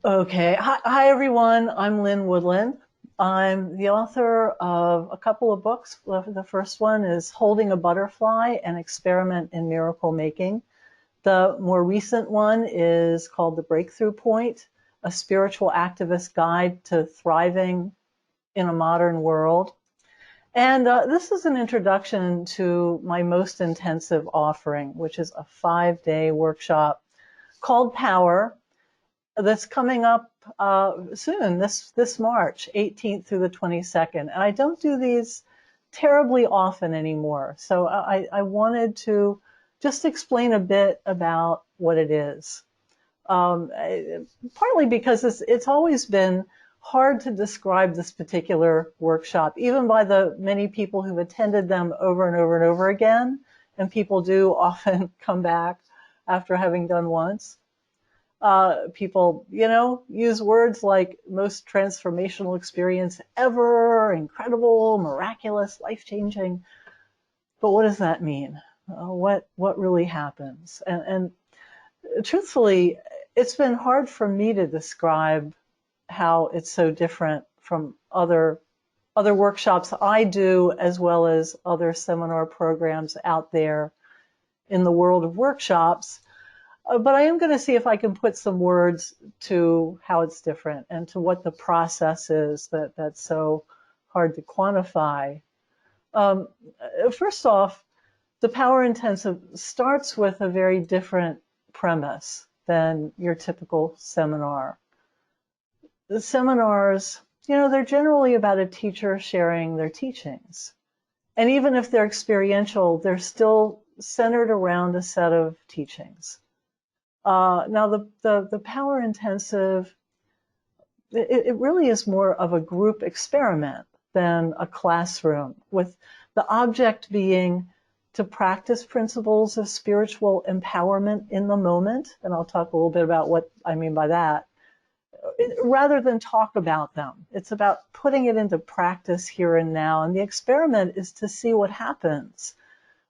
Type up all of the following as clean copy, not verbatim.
Okay. Hi, everyone. I'm Lynn Woodland. I'm the author of a couple of books. The first one is Holding a Butterfly, an Experiment in Miracle Making. The more recent one is called The Breakthrough Point, a spiritual activist guide to thriving in a modern world. And this is an introduction to my most intensive offering, which is a 5-day workshop called Power, that's coming up soon, this March, 18th through the 22nd. And I don't do these terribly often anymore. So I wanted to just explain a bit about what it is. Um, Partly because it's always been hard to describe this particular workshop, even by the many people who've attended them over and over and over again. And people do often come back after having done once. People, use words like most transformational experience ever, incredible, miraculous, life-changing. But what does that mean? What really happens? And truthfully, it's been hard for me to describe how it's so different from other workshops I do, as well as other seminar programs out there in the world of workshops. But I am going to see if I can put some words to how it's different and to what the process is that's so hard to quantify. Um, First off, the power intensive starts with a very different premise than your typical seminar. The seminars, they're generally about a teacher sharing their teachings. And even if they're experiential, they're still centered around a set of teachings. Now, the power intensive, it really is more of a group experiment than a classroom, with the object being to practice principles of spiritual empowerment in the moment. And I'll talk a little bit about what I mean by that, rather than talk about them. It's about putting it into practice here and now. And the experiment is to see what happens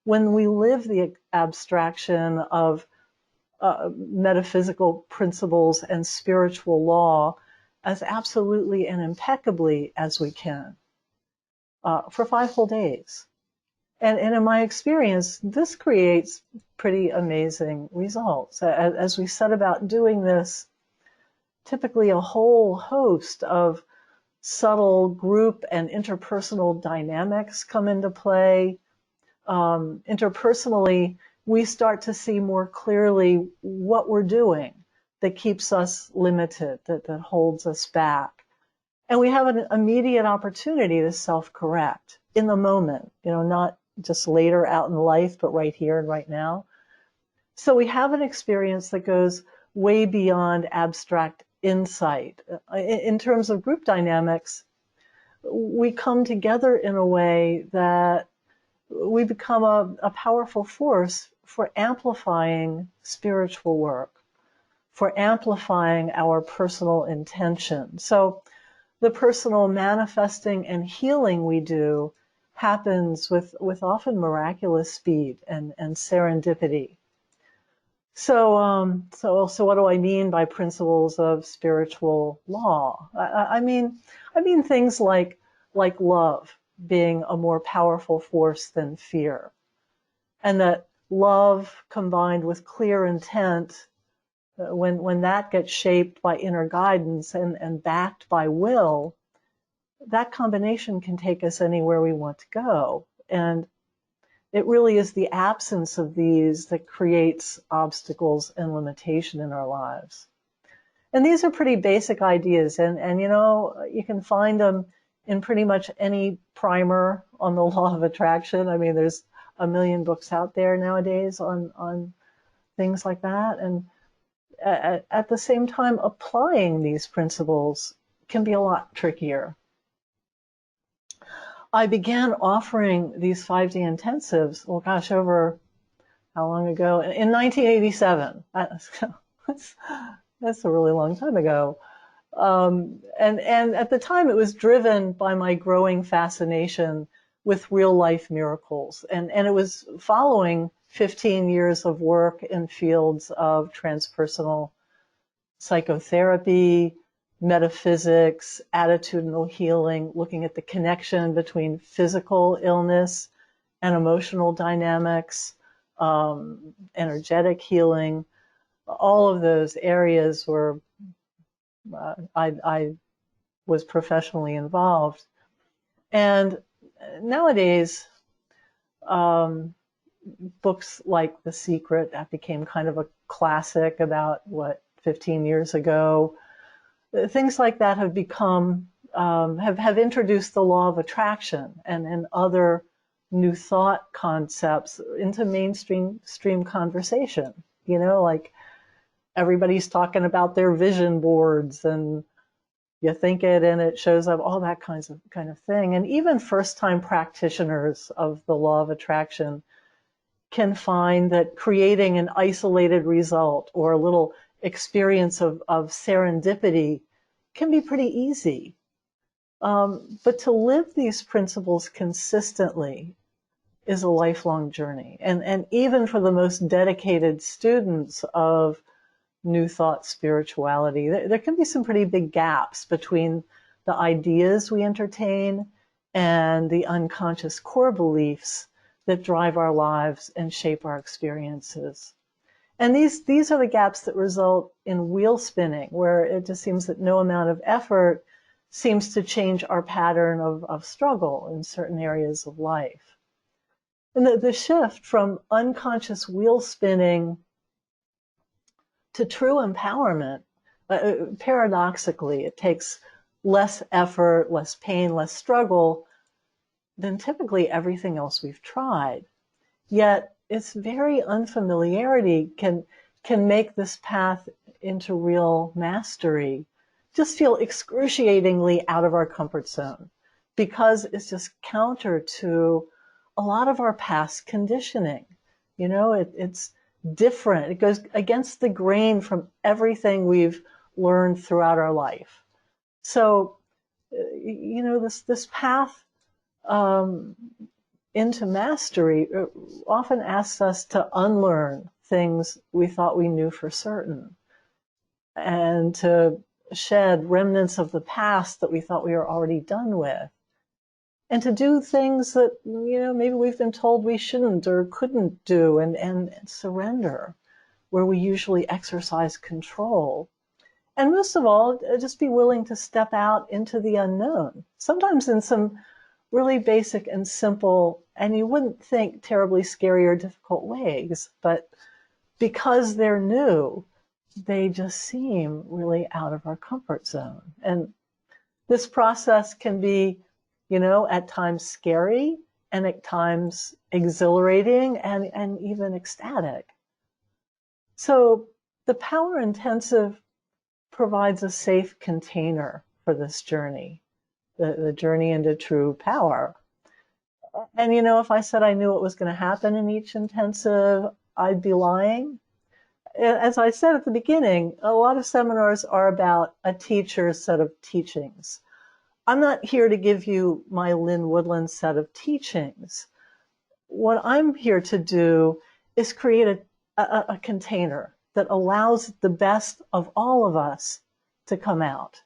when we live the abstraction of metaphysical principles and spiritual law as absolutely and impeccably as we can for 5 whole days. And in my experience, this creates pretty amazing results. As we set about doing this, typically a whole host of subtle group and interpersonal dynamics come into play. Interpersonally, we start to see more clearly what we're doing that keeps us limited, that holds us back. And we have an immediate opportunity to self-correct in the moment, not just later out in life, but right here and right now. So we have an experience that goes way beyond abstract insight. In terms of group dynamics, we come together in a way that we become a powerful force for amplifying spiritual work, for amplifying our personal intention. So the personal manifesting and healing we do happens with often miraculous speed and serendipity. So what do I mean by principles of spiritual law? I mean things like love being a more powerful force than fear, and that love combined with clear intent, when that gets shaped by inner guidance and backed by will, that combination can take us anywhere we want to go. And it really is the absence of these that creates obstacles and limitation in our lives. And these are pretty basic ideas, and you can find them in pretty much any primer on the law of attraction. I mean, there's a million books out there nowadays on things like that. And at the same time, applying these principles can be a lot trickier. I began offering these 5-day intensives, well, gosh, over how long ago? In 1987. That's a really long time ago. And at the time, it was driven by my growing fascination with real life miracles. And it was following 15 years of work in fields of transpersonal psychotherapy, metaphysics, attitudinal healing, looking at the connection between physical illness and emotional dynamics, energetic healing. All of those areas where I was professionally involved. And nowadays, books like The Secret, that became kind of a classic about, 15 years ago. Things like that have become, have introduced the law of attraction and other new thought concepts into mainstream conversation. Like everybody's talking about their vision boards, and you think it and it shows up, all that kind of thing. And even first-time practitioners of the law of attraction can find that creating an isolated result or a little experience of serendipity can be pretty easy. But to live these principles consistently is a lifelong journey. And even for the most dedicated students of New Thought spirituality, there can be some pretty big gaps between the ideas we entertain and the unconscious core beliefs that drive our lives and shape our experiences. And these are the gaps that result in wheel spinning, where it just seems that no amount of effort seems to change our pattern of struggle in certain areas of life. And the shift from unconscious wheel spinning to true empowerment, paradoxically, it takes less effort, less pain, less struggle than typically everything else we've tried. Yet its very unfamiliarity can make this path into real mastery just feel excruciatingly out of our comfort zone, because it's just counter to a lot of our past conditioning. It's different. It goes against the grain from everything we've learned throughout our life. So, this path into mastery often asks us to unlearn things we thought we knew for certain, and to shed remnants of the past that we thought we were already done with, and to do things that, maybe we've been told we shouldn't or couldn't do, and surrender where we usually exercise control. And most of all, just be willing to step out into the unknown, sometimes in some really basic and simple, and you wouldn't think terribly scary or difficult ways, but because they're new, they just seem really out of our comfort zone. And this process can be, at times scary, and at times exhilarating, and even ecstatic. So the Power Intensive provides a safe container for this journey, the journey into true power. And if I said I knew what was going to happen in each intensive, I'd be lying. As I said at the beginning, a lot of seminars are about a teacher's set of teachings. I'm not here to give you my Lynn Woodland set of teachings. What I'm here to do is create a container that allows the best of all of us to come out.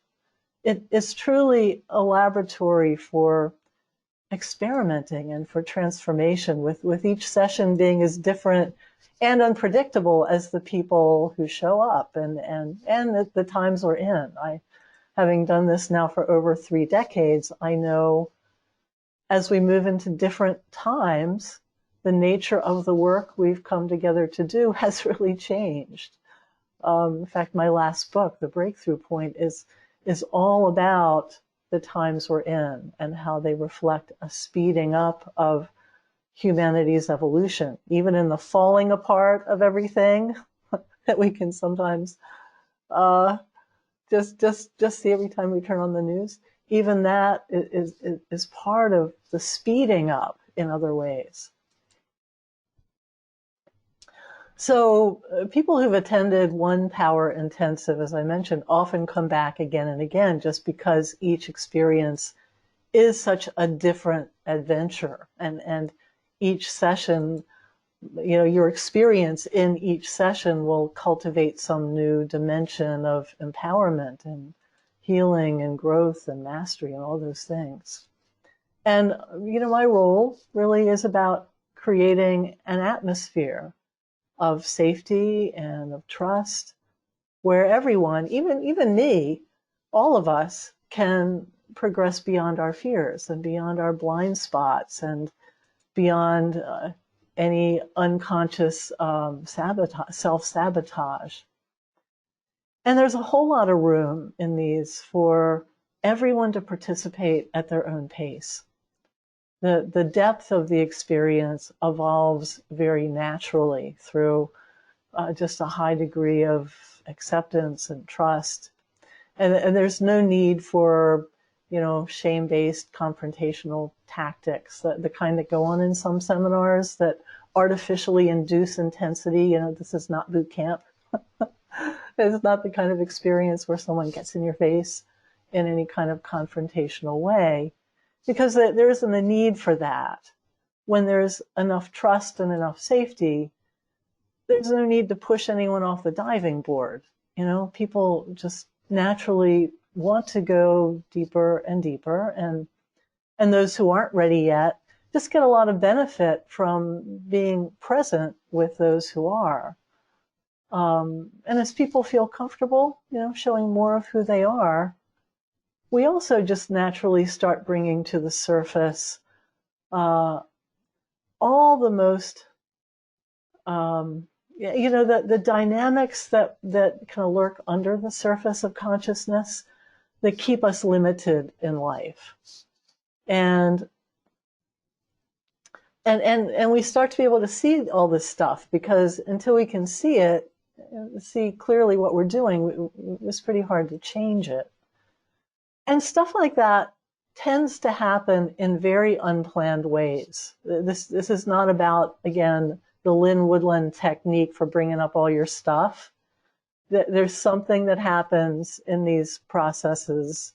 It's truly a laboratory for experimenting and for transformation, with each session being as different and unpredictable as the people who show up and the times we're in. Having done this now for over 3 decades, I know as we move into different times, the nature of the work we've come together to do has really changed. In fact, my last book, The Breakthrough Point, is all about the times we're in and how they reflect a speeding up of humanity's evolution, even in the falling apart of everything that we can sometimes just see every time we turn on the news. Even that is part of the speeding up in other ways. So people who've attended one Power Intensive, as I mentioned, often come back again and again, just because each experience is such a different adventure, and each session your experience in each session will cultivate some new dimension of empowerment and healing and growth and mastery and all those things. And, my role really is about creating an atmosphere of safety and of trust where everyone, even me, all of us can progress beyond our fears and beyond our blind spots and beyond any unconscious self-sabotage. And there's a whole lot of room in these for everyone to participate at their own pace. The depth of the experience evolves very naturally through just a high degree of acceptance and trust. And there's no need for, shame-based confrontational tactics, the kind that go on in some seminars that artificially induce intensity. This is not boot camp. It's not the kind of experience where someone gets in your face in any kind of confrontational way, because there isn't a need for that. When there's enough trust and enough safety, there's no need to push anyone off the diving board. People just naturally want to go deeper and deeper, and those who aren't ready yet just get a lot of benefit from being present with those who are. And as people feel comfortable, showing more of who they are, we also just naturally start bringing to the surface all the most, the dynamics that kind of lurk under the surface of consciousness that keep us limited in life. And we start to be able to see all this stuff, because until we can see it, see clearly what we're doing, it's pretty hard to change it. And stuff like that tends to happen in very unplanned ways. This is not about, again, the Lynn Woodland technique for bringing up all your stuff. There's something that happens in these processes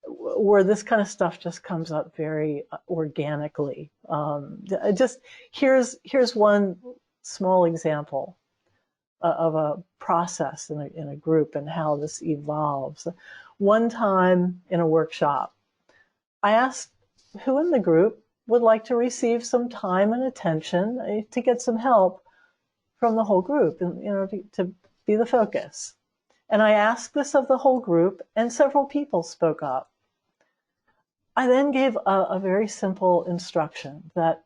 where this kind of stuff just comes up very organically. Here's one small example of a process in a group and how this evolves. One time in a workshop, I asked who in the group would like to receive some time and attention to get some help from the whole group, and to be the focus. And I asked this of the whole group, and several people spoke up. I then gave a very simple instruction that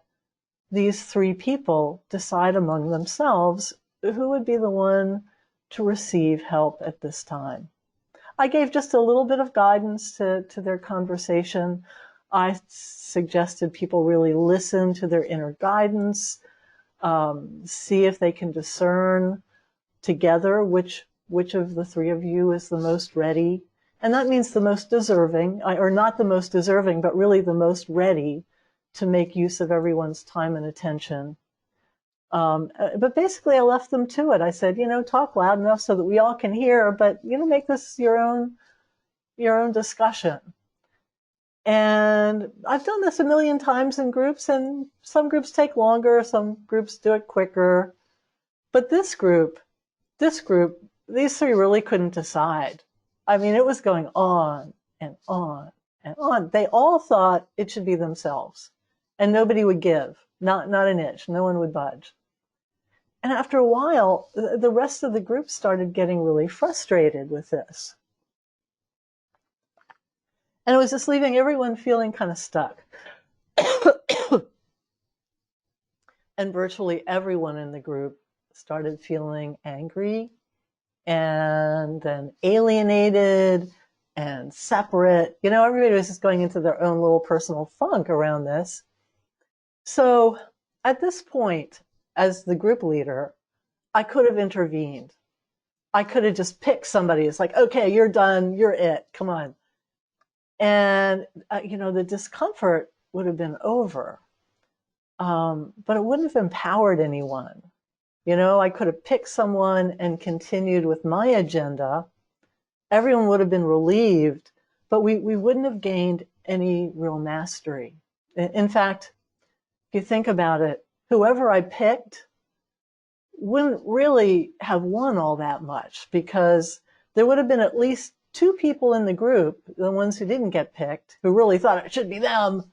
these 3 people decide among themselves who would be the one to receive help at this time. I gave just a little bit of guidance to their conversation. I suggested people really listen to their inner guidance, see if they can discern together which of the 3 of you is the most ready. And that means the most deserving, or not the most deserving, but really the most ready to make use of everyone's time and attention. But basically I left them to it. I said, talk loud enough so that we all can hear, but, make this your own discussion. And I've done this a million times in groups, and some groups take longer, some groups do it quicker. But this group, these 3 really couldn't decide. I mean, it was going on and on and on. They all thought it should be themselves, and nobody would give, not an inch. No one would budge. And after a while, the rest of the group started getting really frustrated with this. And it was just leaving everyone feeling kind of stuck. And virtually everyone in the group started feeling angry, and then alienated and separate. Everybody was just going into their own little personal funk around this. So at this point, as the group leader, I could have intervened. I could have just picked somebody. It's like, okay, you're done. You're it. Come on. And, the discomfort would have been over. But it wouldn't have empowered anyone. I could have picked someone and continued with my agenda. Everyone would have been relieved, but we wouldn't have gained any real mastery. In fact, if you think about it, whoever I picked wouldn't really have won all that much, because there would have been at least two people in the group, the ones who didn't get picked, who really thought it should be them,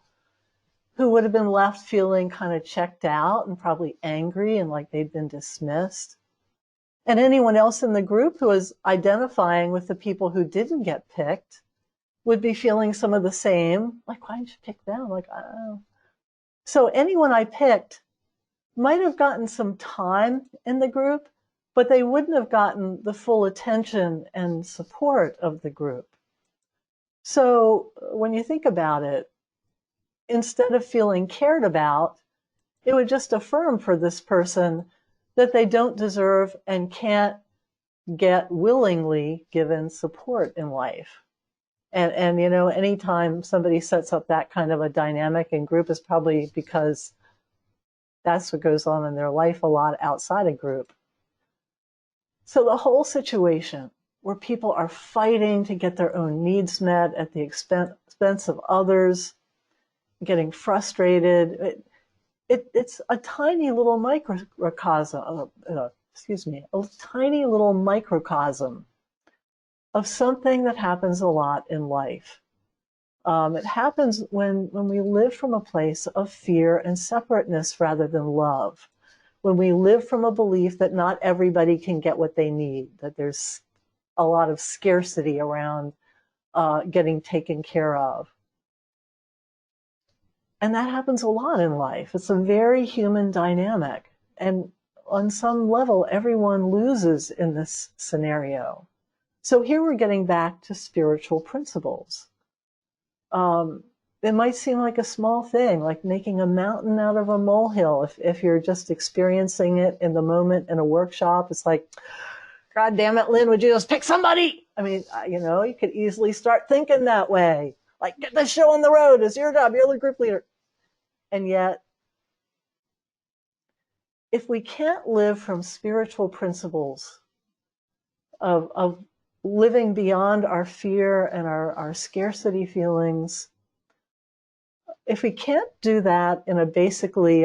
who would have been left feeling kind of checked out and probably angry and like they'd been dismissed. And anyone else in the group who was identifying with the people who didn't get picked would be feeling some of the same, like, why didn't you pick them? Like, I don't know. So anyone I picked might have gotten some time in the group, but they wouldn't have gotten the full attention and support of the group. So when you think about it, instead of feeling cared about, it would just affirm for this person that they don't deserve and can't get willingly given support in life. And you know, anytime somebody sets up that kind of a dynamic in group is probably because that's what goes on in their life a lot outside a group. So the whole situation where people are fighting to get their own needs met at the expense of others, getting frustrated, it's a tiny little microcosm, a tiny little microcosm of something that happens a lot in life. It happens when we live from a place of fear and separateness rather than love. When we live from a belief that not everybody can get what they need, that there's a lot of scarcity around getting taken care of. And that happens a lot in life. It's a very human dynamic. And on some level, everyone loses in this scenario. So here we're getting back to spiritual principles. It might seem like a small thing, like making a mountain out of a molehill. If you're just experiencing it in the moment in a workshop, it's like, God damn it, Lynn, would you just pick somebody? I mean, you know, you could easily start thinking that way. Like, get the show on the road. It's your job. You're the group leader. And yet, if we can't live from spiritual principles of living beyond our fear and our scarcity feelings, if we can't do that in a basically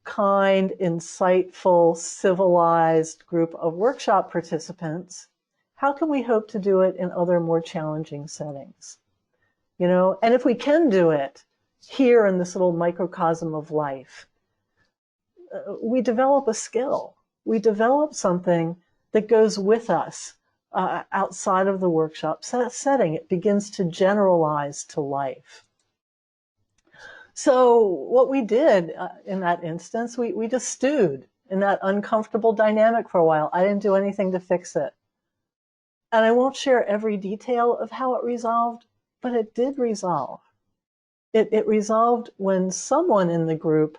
kind, insightful, civilized group of workshop participants, how can we hope to do it in other more challenging settings? You know, and if we can do it here in this little microcosm of life, we develop a skill. We develop something that goes with us outside of the workshop setting. It begins to generalize to life. So what we did in that instance, we just stewed in that uncomfortable dynamic for a while. I didn't do anything to fix it. And I won't share every detail of how it resolved, but it did resolve. It resolved when someone in the group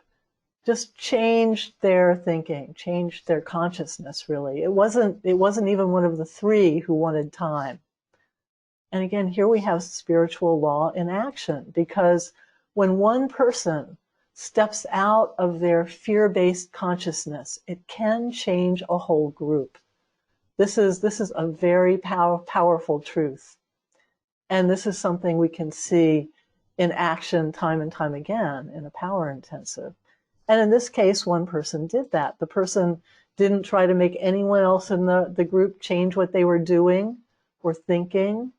just changed their thinking, changed their consciousness, really. It wasn't even one of the three who wanted time. And again, here we have spiritual law in action, because when one person steps out of their fear-based consciousness, it can change a whole group. This is a very powerful truth. And this is something we can see in action time and time again in a power intensive. And in this case, one person did that. The person didn't try to make anyone else in the group change what they were doing or thinking.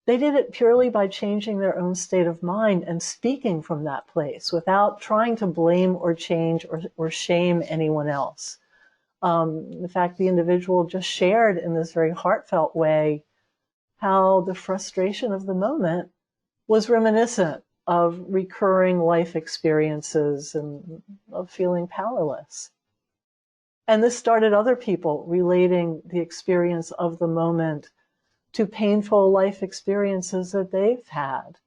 They did it purely by changing their own state of mind and speaking from that place without trying to blame or change or shame anyone else. In fact, the individual just shared in this very heartfelt way how the frustration of the moment was reminiscent of recurring life experiences and of feeling powerless. And this started other people relating the experience of the moment to painful life experiences that they've had.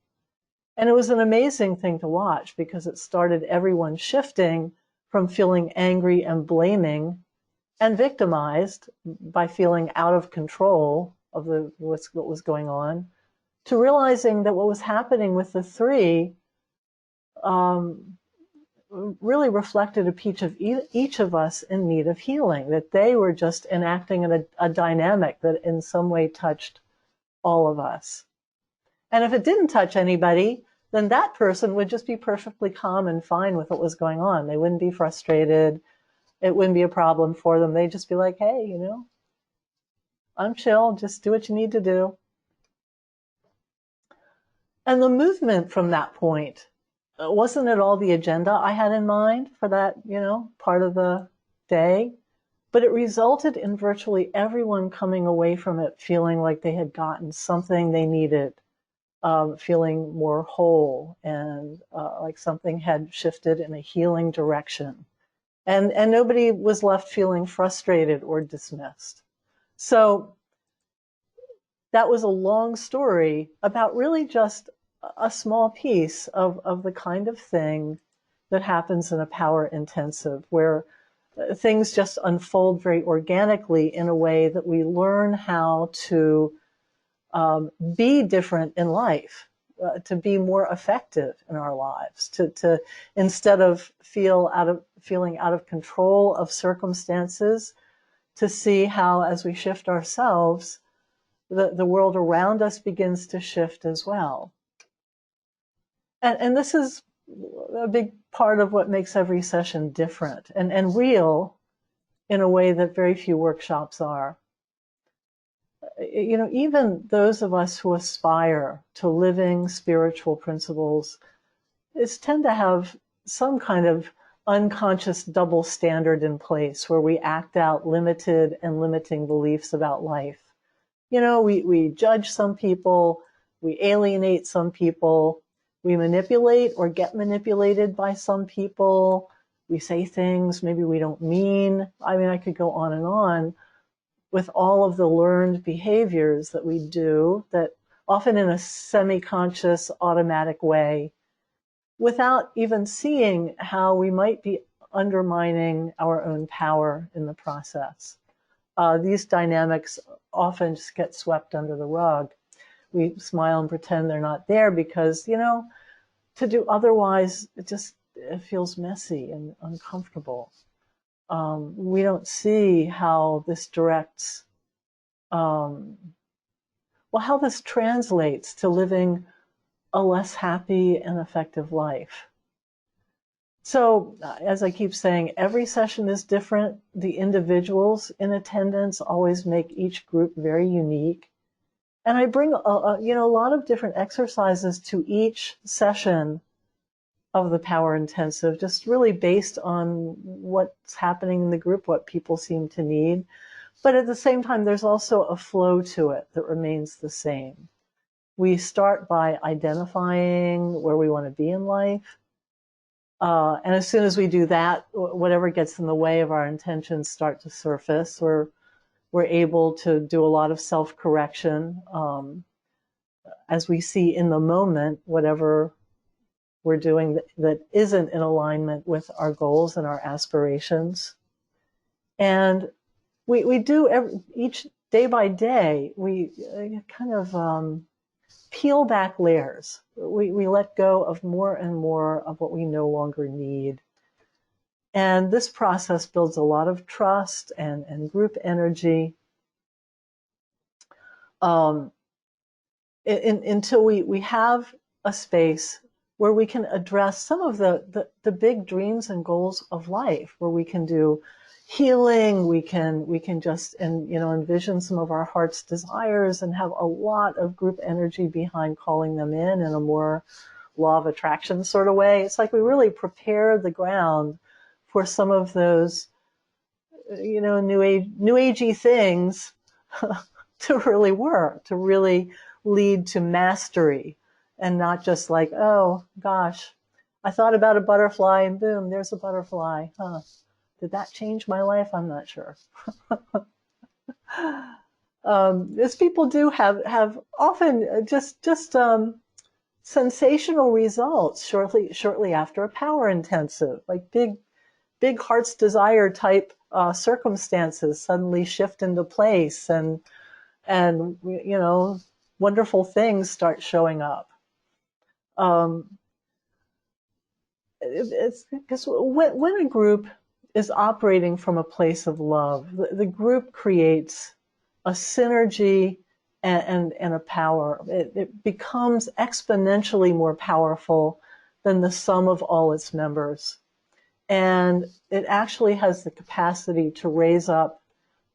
And it was an amazing thing to watch, because it started everyone shifting from feeling angry and blaming and victimized by feeling out of control of what was going on, to realizing that what was happening with the three really reflected each of us in need of healing, that they were just enacting a dynamic that in some way touched all of us. And if it didn't touch anybody, then that person would just be perfectly calm and fine with what was going on. They wouldn't be frustrated. It wouldn't be a problem for them. They'd just be like, hey, I'm chill. Just do what you need to do. And the movement from that point, wasn't at all the agenda I had in mind for that, part of the day, but it resulted in virtually everyone coming away from it feeling like they had gotten something they needed, feeling more whole, and like something had shifted in a healing direction. And nobody was left feeling frustrated or dismissed. So that was a long story about really just a small piece of the kind of thing that happens in a power intensive, where things just unfold very organically in a way that we learn how to be different in life, to be more effective in our lives, to instead of feeling out of control of circumstances, to see how as we shift ourselves, the world around us begins to shift as well. And this is a big part of what makes every session different and real in a way that very few workshops are. Even those of us who aspire to living spiritual principles tend to have some kind of unconscious double standard in place where we act out limited and limiting beliefs about life. We judge some people, we alienate some people, we manipulate or get manipulated by some people, we say things maybe we don't mean. I could go on with all of the learned behaviors that we do, that often in a semi-conscious, automatic way, without even seeing how we might be undermining our own power in the process. These dynamics often just get swept under the rug. We smile and pretend they're not there because, to do otherwise, it feels messy and uncomfortable. We don't see how this directs, how this translates to living a less happy and effective life. So, as I keep saying, every session is different. The individuals in attendance always make each group very unique. And I bring a lot of different exercises to each session of the Power Intensive, just really based on what's happening in the group, what people seem to need. But at the same time, there's also a flow to it that remains the same. We start by identifying where we want to be in life. And as soon as we do that, whatever gets in the way of our intentions start to surface. We're able to do a lot of self-correction as we see in the moment whatever we're doing that isn't in alignment with our goals and our aspirations. And we do each day by day, we kind of peel back layers. We let go of more and more of what we no longer need. And this process builds a lot of trust and group energy until we have a space where we can address some of the big dreams and goals of life, where we can do healing, we can just envision some of our heart's desires and have a lot of group energy behind calling them in a more law of attraction sort of way. It's like we really prepare the ground for some of those new agey things to really work, to really lead to mastery, and not just like, oh gosh, I thought about a butterfly and boom, there's a butterfly. Did that change my life? I'm not sure. As people do have often just sensational results shortly after a power intensive, like big heart's desire type circumstances suddenly shift into place, and wonderful things start showing up. It's because when a group is operating from a place of love, the group creates a synergy and a power. It becomes exponentially more powerful than the sum of all its members. And it actually has the capacity to raise up,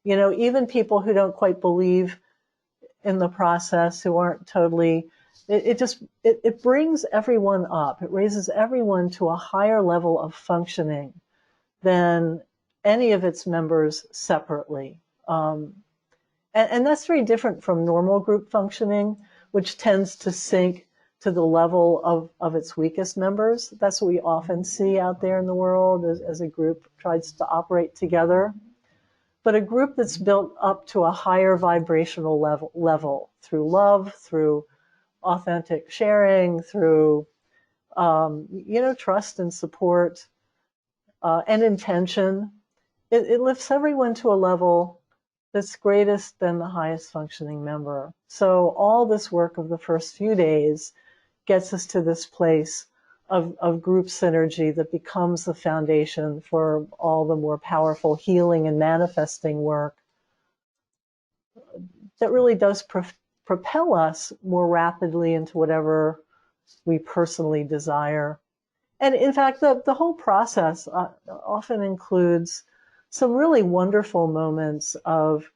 even people who don't quite believe in the process, who aren't totally, it brings everyone up. It raises everyone to a higher level of functioning than any of its members separately. And that's very different from normal group functioning, which tends to sink to the level of its weakest members. That's what we often see out there in the world as a group tries to operate together. But a group that's built up to a higher vibrational level through love, through authentic sharing, through trust and support and intention, it lifts everyone to a level that's greatest than the highest functioning member. So all this work of the first few days gets us to this place of group synergy that becomes the foundation for all the more powerful healing and manifesting work that really does propel us more rapidly into whatever we personally desire. And in fact, the whole process often includes some really wonderful moments of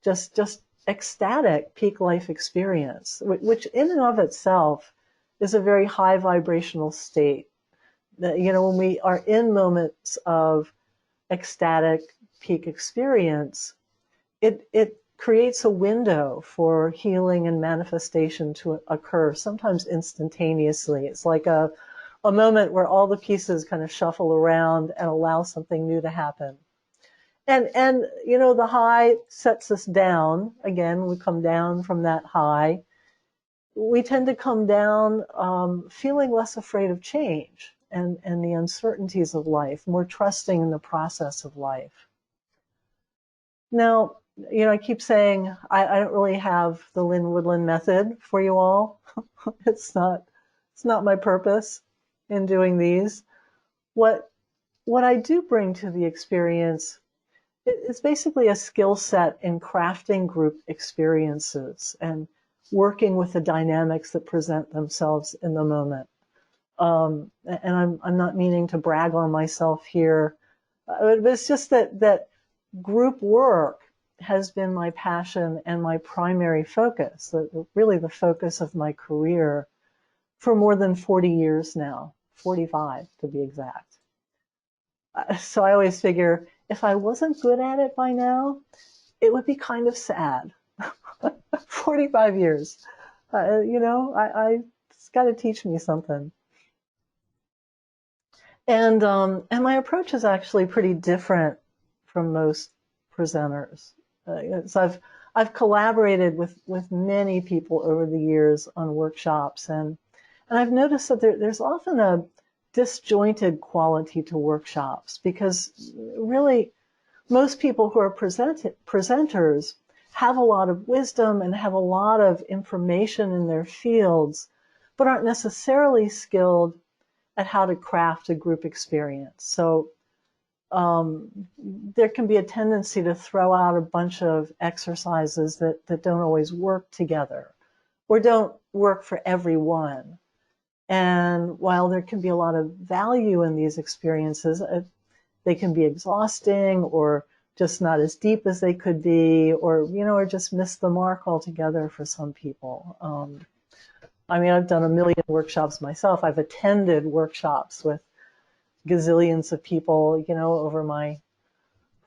just ecstatic peak life experience, which in and of itself is a very high vibrational state. When we are in moments of ecstatic peak experience, it creates a window for healing and manifestation to occur, sometimes instantaneously. It's like a moment where all the pieces kind of shuffle around and allow something new to happen. And the high sets us down. Again, we come down from that high. We tend to come down feeling less afraid of change and the uncertainties of life, more trusting in the process of life. Now, I keep saying I don't really have the Lynn Woodland method for you all. It's not my purpose in doing these. What I do bring to the experience is basically a skill set in crafting group experiences and working with the dynamics that present themselves in the moment. And I'm not meaning to brag on myself here, but it's just that group work has been my passion and my primary focus, really the focus of my career for more than 40 years now, 45 to be exact. So I always figure if I wasn't good at it by now, it would be kind of sad. 45 years. It's got to teach me something. And my approach is actually pretty different from most presenters. So I've collaborated with many people over the years on workshops, and I've noticed that there's often a disjointed quality to workshops, because really most people who are presenters have a lot of wisdom and have a lot of information in their fields, but aren't necessarily skilled at how to craft a group experience. So there can be a tendency to throw out a bunch of exercises that don't always work together or don't work for everyone. And while there can be a lot of value in these experiences, they can be exhausting or just not as deep as they could be, or just miss the mark altogether for some people. I've done a million workshops myself. I've attended workshops with gazillions of people, over my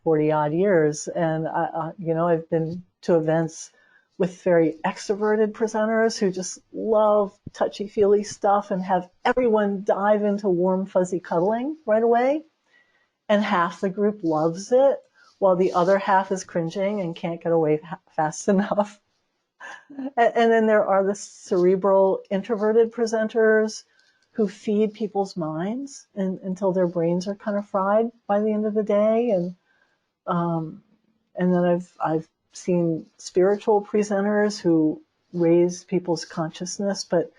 40 odd years. And I've been to events with very extroverted presenters who just love touchy-feely stuff and have everyone dive into warm, fuzzy cuddling right away. And half the group loves it, while the other half is cringing and can't get away fast enough. And then there are the cerebral, introverted presenters who feed people's minds until their brains are kind of fried by the end of the day. And then I've seen spiritual presenters who raise people's consciousness, but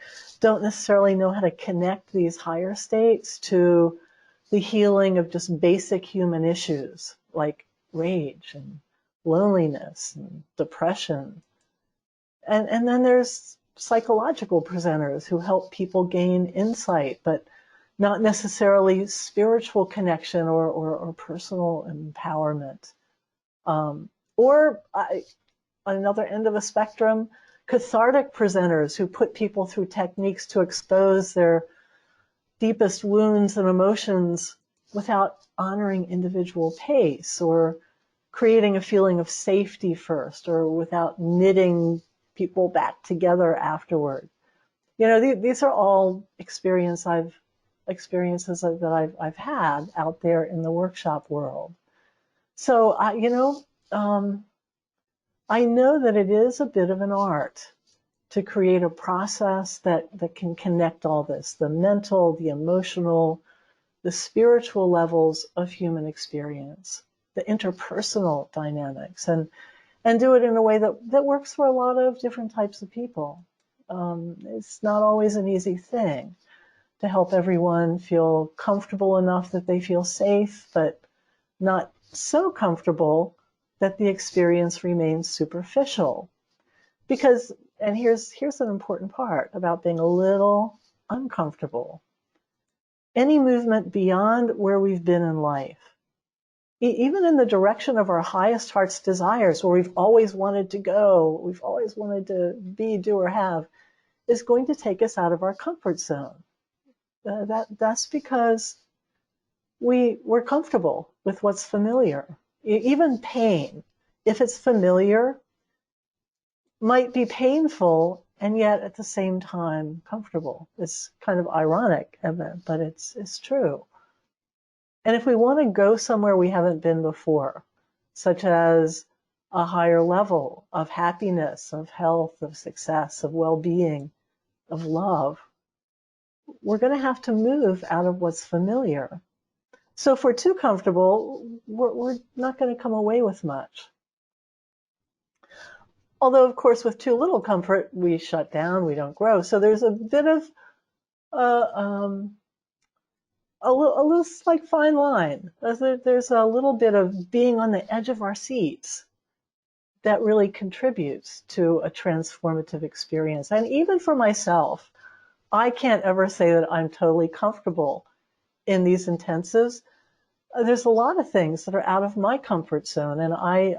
don't necessarily know how to connect these higher states to the healing of just basic human issues like rage and loneliness and depression. And then there's psychological presenters who help people gain insight, but not necessarily spiritual connection or personal empowerment. Or on another end of a spectrum, cathartic presenters who put people through techniques to expose their deepest wounds and emotions without honoring individual pace, or creating a feeling of safety first, or without knitting people back together afterward. You know, these are all experiences that I've had out there in the workshop world. So I know that it is a bit of an art to create a process that can connect all this, the mental, the emotional, the spiritual levels of human experience, the interpersonal dynamics, and do it in a way that works for a lot of different types of people. It's not always an easy thing to help everyone feel comfortable enough that they feel safe, but not so comfortable that the experience remains superficial. Because, and here's an important part about being a little uncomfortable. Any movement beyond where we've been in life, even in the direction of our highest heart's desires, where we've always wanted to go, we've always wanted to be, do, or have, is going to take us out of our comfort zone. That's because we're comfortable with what's familiar. Even pain, if it's familiar, might be painful and yet at the same time comfortable. It's kind of ironic, but it's true. And if we want to go somewhere we haven't been before, such as a higher level of happiness, of health, of success, of well-being, of love, we're going to have to move out of what's familiar. So if we're too comfortable, we're not going to come away with much. Although, of course, with too little comfort, we shut down, we don't grow. So there's a bit of a little like fine line. There's a little bit of being on the edge of our seats that really contributes to a transformative experience. And even for myself, I can't ever say that I'm totally comfortable in these intensives. There's a lot of things that are out of my comfort zone, and I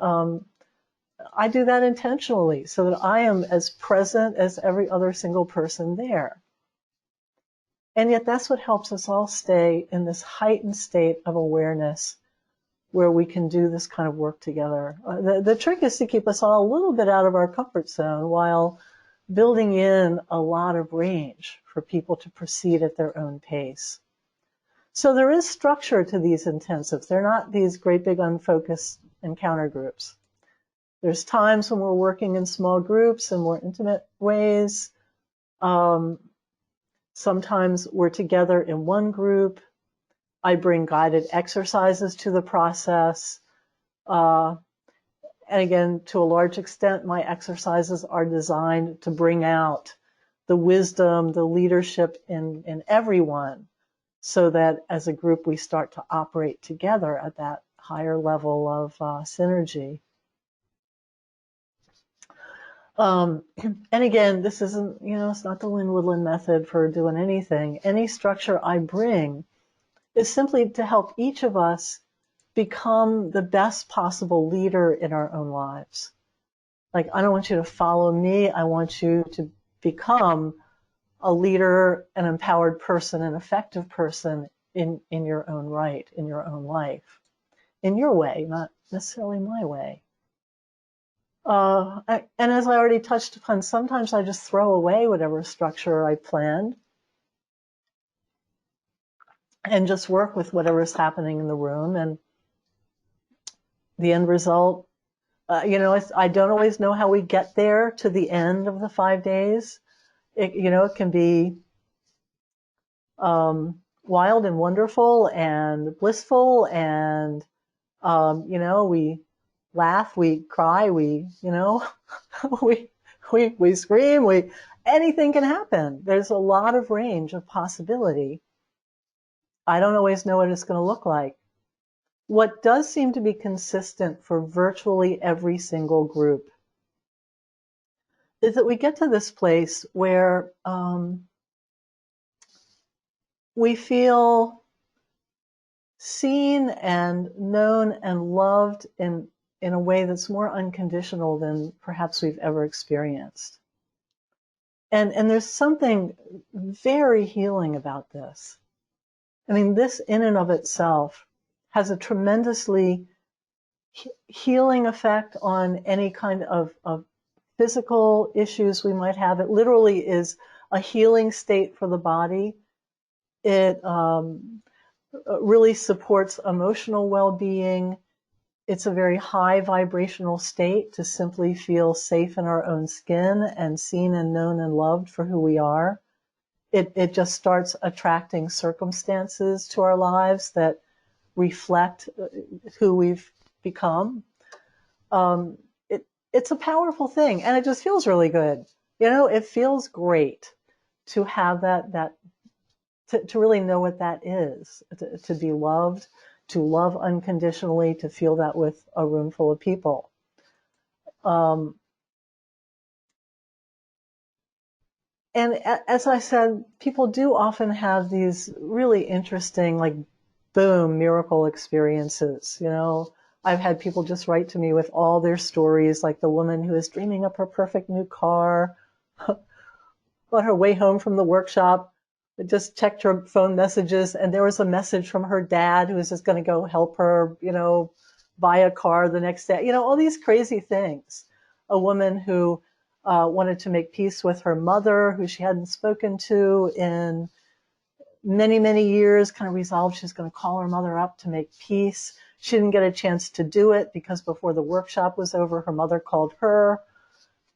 do that intentionally so that I am as present as every other single person there. And yet that's what helps us all stay in this heightened state of awareness where we can do this kind of work together. The trick is to keep us all a little bit out of our comfort zone while building in a lot of range for people to proceed at their own pace. So there is structure to these intensives. They're not these great big unfocused encounter groups. There's times when we're working in small groups in more intimate ways. Sometimes we're together in one group. I bring guided exercises to the process. And again, to a large extent, my exercises are designed to bring out the wisdom, the leadership in everyone, so that as a group we start to operate together at that higher level of synergy. And again, this isn't, it's not the Lynn Woodland method for doing anything. Any structure I bring is simply to help each of us become the best possible leader in our own lives. Like, I don't want you to follow me. I want you to become a leader, an empowered person, an effective person in your own right, in your own life, in your way, not necessarily my way. And as I already touched upon, sometimes I just throw away whatever structure I planned and just work with whatever's happening in the room. And the end result, I don't always know how we get there to the end of the 5 days. It can be wild and wonderful and blissful, and we laugh, we cry, we scream, anything can happen. There's a lot of range of possibility. I don't always know what it's going to look like. What does seem to be consistent for virtually every single group is that we get to this place where we feel seen and known and loved in a way that's more unconditional than perhaps we've ever experienced. And there's something very healing about this. I mean, this in and of itself has a tremendously healing effect on any kind of physical issues we might have. It literally is a healing state for the body. It really supports emotional well-being. It's a very high vibrational state to simply feel safe in our own skin and seen and known and loved for who we are. It just starts attracting circumstances to our lives that reflect who we've become. It's a powerful thing, and it just feels really good. You know, it feels great to have that to really know what that is, to be loved, to love unconditionally, to feel that with a room full of people. And as I said, people do often have these really interesting, like, boom, miracle experiences. You know, I've had people just write to me with all their stories, like the woman who is dreaming up her perfect new car, on her way home from the workshop, just checked her phone messages, and there was a message from her dad who was just going to go help her, you know, buy a car the next day. You know, all these crazy things. A woman who wanted to make peace with her mother, who she hadn't spoken to in many, many years, kind of resolved she was going to call her mother up to make peace. She didn't get a chance to do it because before the workshop was over, her mother called her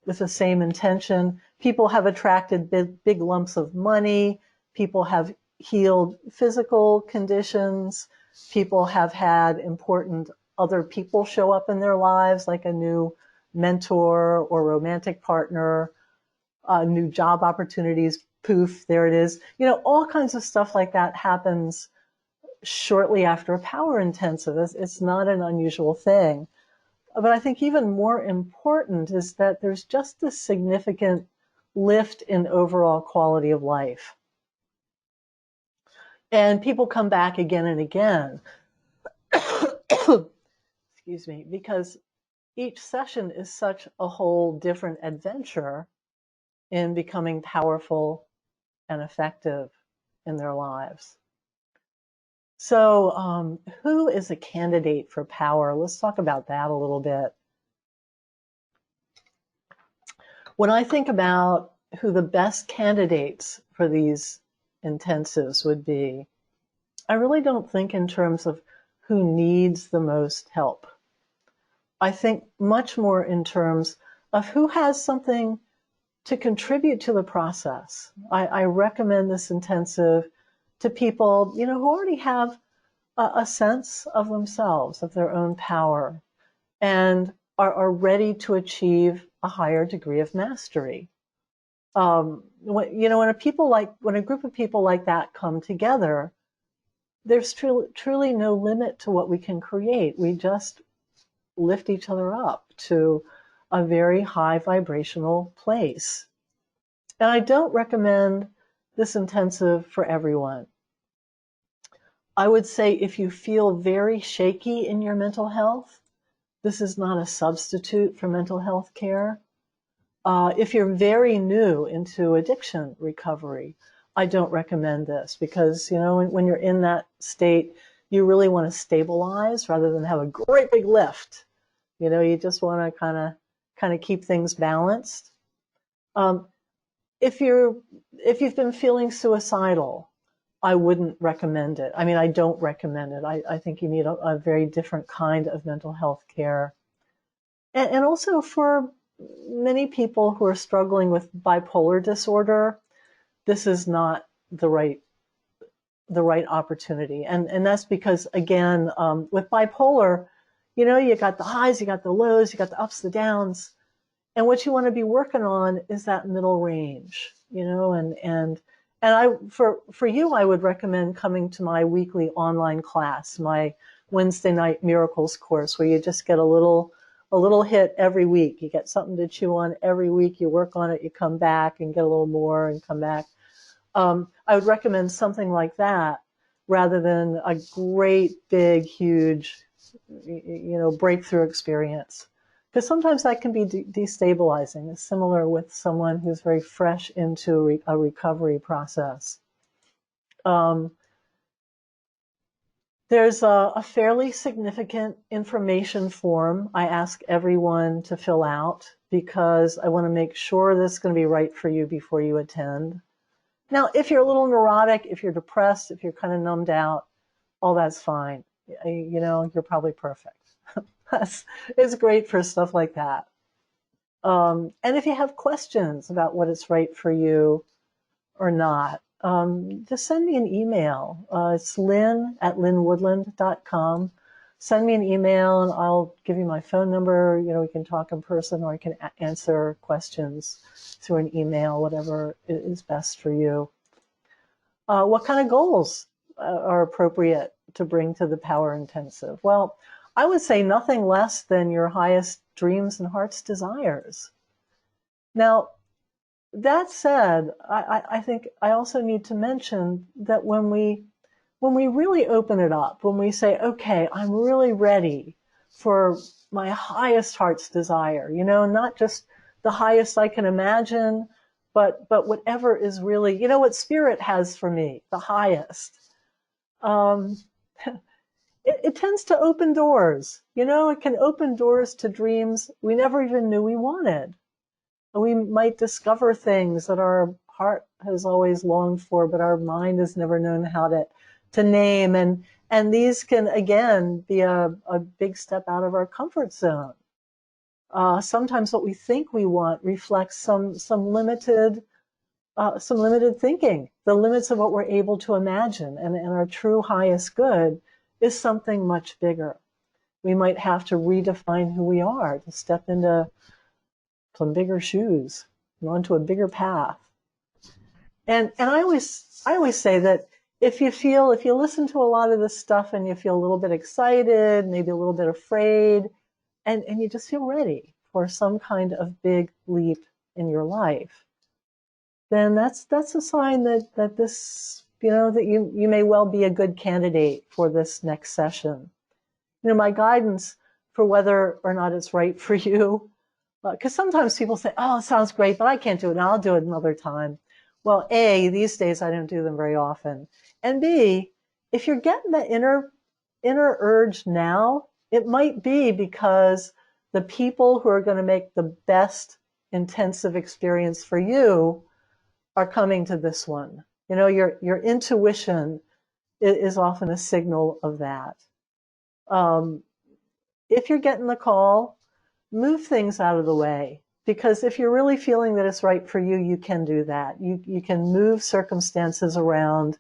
with the same intention. People have attracted big lumps of money. People have healed physical conditions. People have had important other people show up in their lives, like a new mentor or romantic partner, new job opportunities. Poof, there it is. You know, all kinds of stuff like that happens shortly after a power intensive. It's not an unusual thing. But I think even more important is that there's just a significant lift in overall quality of life. And people come back again and again, excuse me, because each session is such a whole different adventure in becoming powerful and effective in their lives. So who is a candidate for power? Let's talk about that a little bit. When I think about who the best candidates for these intensives would be, I really don't think in terms of who needs the most help. I think much more in terms of who has something to contribute to the process. I recommend this intensive to people, you know, who already have a sense of themselves, of their own power, and are ready to achieve a higher degree of mastery. When a group of people like that come together, there's truly no limit to what we can create. We just lift each other up to a very high vibrational place. And I don't recommend this intensive for everyone. I would say if you feel very shaky in your mental health, this is not a substitute for mental health care. If you're very new into addiction recovery, I don't recommend this because, you know, when you're in that state, you really want to stabilize rather than have a great big lift. You know, you just want to kind of keep things balanced. If you've been feeling suicidal, I wouldn't recommend it. I mean, I don't recommend it. I think you need a very different kind of mental health care. And also for many people who are struggling with bipolar disorder, this is not the right opportunity. And that's because, again, with bipolar, you know, you got the highs, you got the lows, you got the ups, the downs. And what you want to be working on is that middle range, you know, and for you, I would recommend coming to my weekly online class, my Wednesday night miracles course, where you just get a little a little hit every week. You get something to chew on every week. You work on it. You come back and get a little more and come back. I would recommend something like that rather than a great, big, huge, breakthrough experience. Because sometimes that can be destabilizing. It's similar with someone who's very fresh into a recovery process. There's a fairly significant information form I ask everyone to fill out because I want to make sure this is going to be right for you before you attend. Now, if you're a little neurotic, if you're depressed, if you're kind of numbed out, all that's fine. You're probably perfect. It's great for stuff like that. And if you have questions about what is right for you or not, just send me an email. It's lynn@lynnwoodland.com. Send me an email and I'll give you my phone number. We can talk in person or I can answer questions through an email, whatever is best for you. What kind of goals are appropriate to bring to the Power Intensive? Well, I would say nothing less than your highest dreams and heart's desires. Now, that said, I think I also need to mention that when we really open it up, when we say, okay, I'm really ready for my highest heart's desire, not just the highest I can imagine, but whatever is really, what spirit has for me, the highest. It tends to open doors. It can open doors to dreams we never even knew we wanted. We might discover things that our heart has always longed for, but our mind has never known how to name. And these can, again, be a big step out of our comfort zone. Sometimes what we think we want reflects some limited thinking, the limits of what we're able to imagine. And our true highest good is something much bigger. We might have to redefine who we are to step into some bigger shoes and onto a bigger path. And I always say that if you listen to a lot of this stuff and you feel a little bit excited, maybe a little bit afraid, and you just feel ready for some kind of big leap in your life, then that's a sign that this, that you may well be a good candidate for this next session. My guidance for whether or not it's right for you, because sometimes people say, oh, it sounds great, but I can't do it now. I'll do it another time. Well, A, these days I don't do them very often. And B, if you're getting the inner urge now, it might be because the people who are going to make the best intensive experience for you are coming to this one. Your intuition is often a signal of that. If you're getting the call, move things out of the way. Because if you're really feeling that it's right for you, you can do that. You can move circumstances around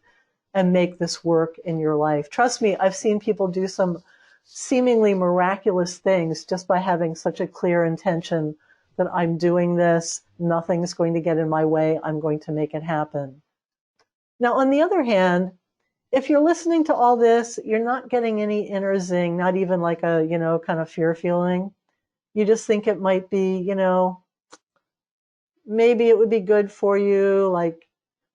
and make this work in your life. Trust me, I've seen people do some seemingly miraculous things just by having such a clear intention that I'm doing this, nothing's going to get in my way, I'm going to make it happen. Now, on the other hand, if you're listening to all this, you're not getting any inner zing, not even like a, kind of fear feeling. You just think it might be, maybe it would be good for you,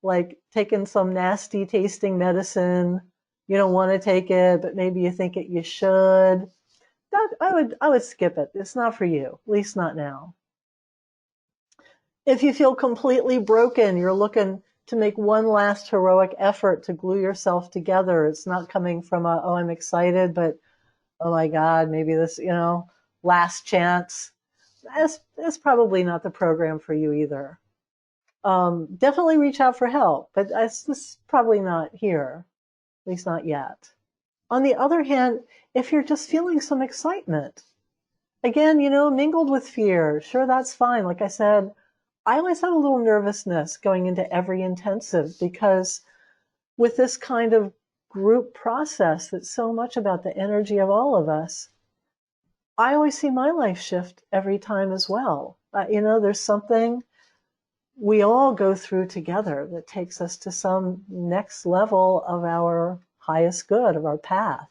like taking some nasty tasting medicine. You don't want to take it, but maybe you think you should. I would skip it. It's not for you, at least not now. If you feel completely broken, you're looking to make one last heroic effort to glue yourself together. It's not coming from oh, I'm excited, but oh my God, maybe this, last chance. That's probably not the program for you either. Definitely reach out for help, but this is probably not here, at least not yet. On the other hand, if you're just feeling some excitement, again, mingled with fear, sure, that's fine. Like I said, I always have a little nervousness going into every intensive because with this kind of group process that's so much about the energy of all of us, I always see my life shift every time as well. There's something we all go through together that takes us to some next level of our highest good, of our path.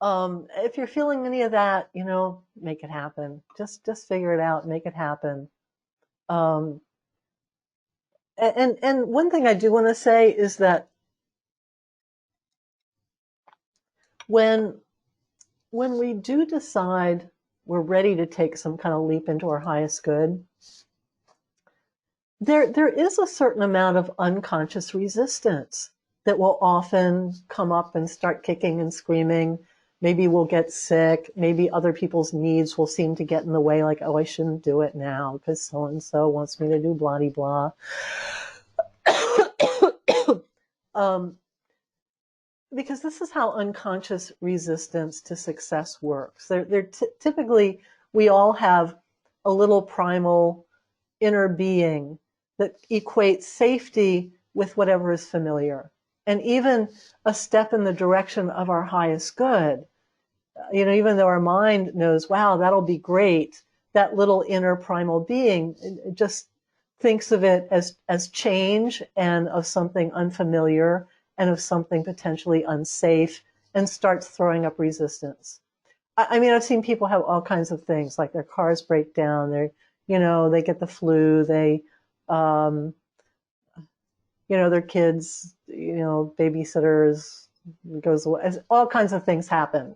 If you're feeling any of that, make it happen. Just figure it out, make it happen. Um, and one thing I do want to say is that when we do decide we're ready to take some kind of leap into our highest good, there is a certain amount of unconscious resistance that will often come up and start kicking and screaming. Maybe we'll get sick. Maybe other people's needs will seem to get in the way, like, oh, I shouldn't do it now because so-and-so wants me to do blah-de-blah. Because this is how unconscious resistance to success works. Typically, we all have a little primal inner being that equates safety with whatever is familiar. And even a step in the direction of our highest good, even though our mind knows, wow, that'll be great, that little inner primal being just thinks of it as change and of something unfamiliar and of something potentially unsafe and starts throwing up resistance. I mean, I've seen people have all kinds of things, like their cars break down, they get the flu, their kids, babysitters goes away, all kinds of things happen.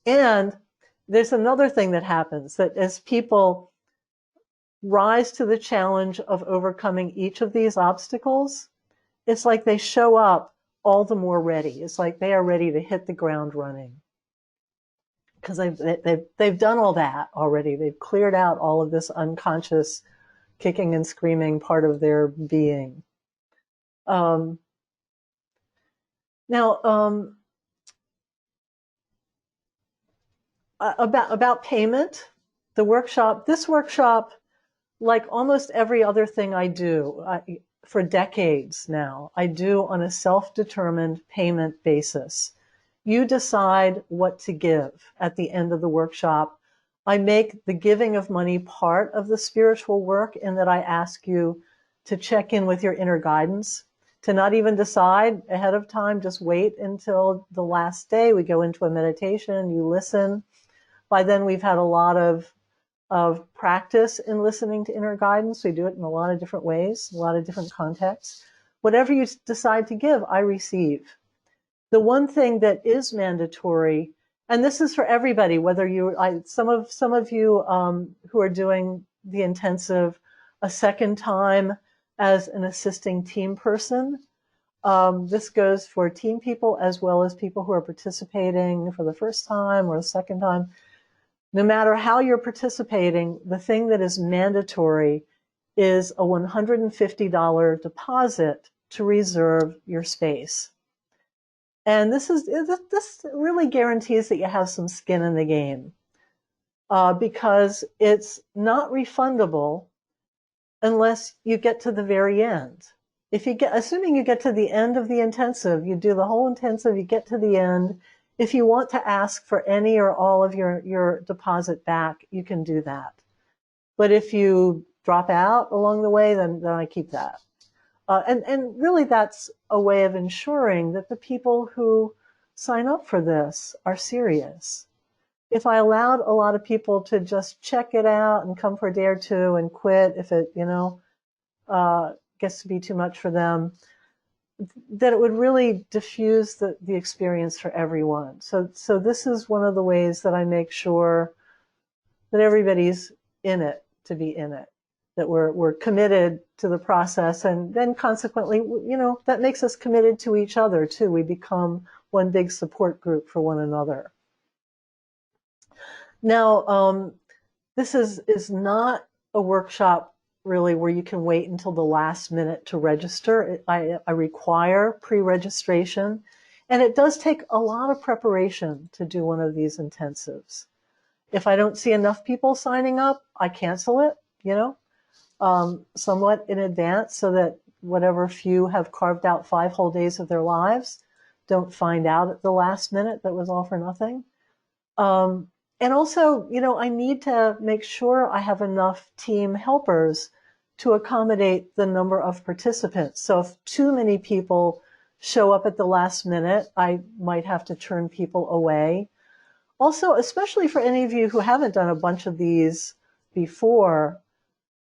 And there's another thing that happens, that as people rise to the challenge of overcoming each of these obstacles, it's like they show up all the more ready. It's like they are ready to hit the ground running. Because they've done all that already. They've cleared out all of this unconscious kicking and screaming part of their being. About payment, this workshop, like almost every other thing I do for decades now, I do on a self-determined payment basis. You decide what to give at the end of the workshop. I make the giving of money part of the spiritual work in that I ask you to check in with your inner guidance, to not even decide ahead of time, just wait until the last day. We go into a meditation, you listen. By then we've had a lot of practice in listening to inner guidance. We do it in a lot of different ways, a lot of different contexts. Whatever you decide to give, I receive. The one thing that is mandatory, and this is for everybody, whether some of you who are doing the intensive a second time as an assisting team person, this goes for team people as well as people who are participating for the first time or the second time. No matter how you're participating, the thing that is mandatory is a $150 deposit to reserve your space. And this really guarantees that you have some skin in the game, because it's not refundable unless you get to the very end. Assuming you get to the end of the intensive, you do the whole intensive, you get to the end. If you want to ask for any or all of your deposit back, you can do that. But if you drop out along the way, then I keep that. And really that's a way of ensuring that the people who sign up for this are serious. If I allowed a lot of people to just check it out and come for a day or two and quit if it, gets to be too much for them, that it would really diffuse the experience for everyone. So this is one of the ways that I make sure that everybody's in it to be in it, that we're committed to the process, and then consequently, that makes us committed to each other too. We become one big support group for one another. Now, this is not a workshop really where you can wait until the last minute to register. I require pre-registration, and it does take a lot of preparation to do one of these intensives. If I don't see enough people signing up, I cancel it, somewhat in advance, so that whatever few have carved out 5 whole days of their lives don't find out at the last minute that was all for nothing. And also, I need to make sure I have enough team helpers to accommodate the number of participants. So if too many people show up at the last minute, I might have to turn people away. Also, especially for any of you who haven't done a bunch of these before,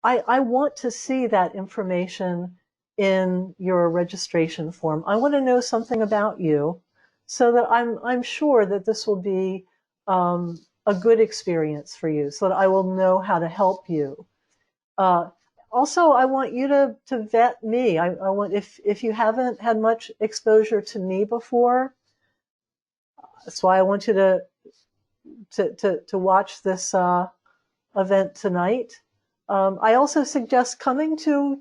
I want to see that information in your registration form. I want to know something about you so that I'm sure that this will be a good experience for you, so that I will know how to help you. Uh, Also, I want you to vet me. I want, if you haven't had much exposure to me before, that's why I want you to watch this event tonight. I also suggest coming to,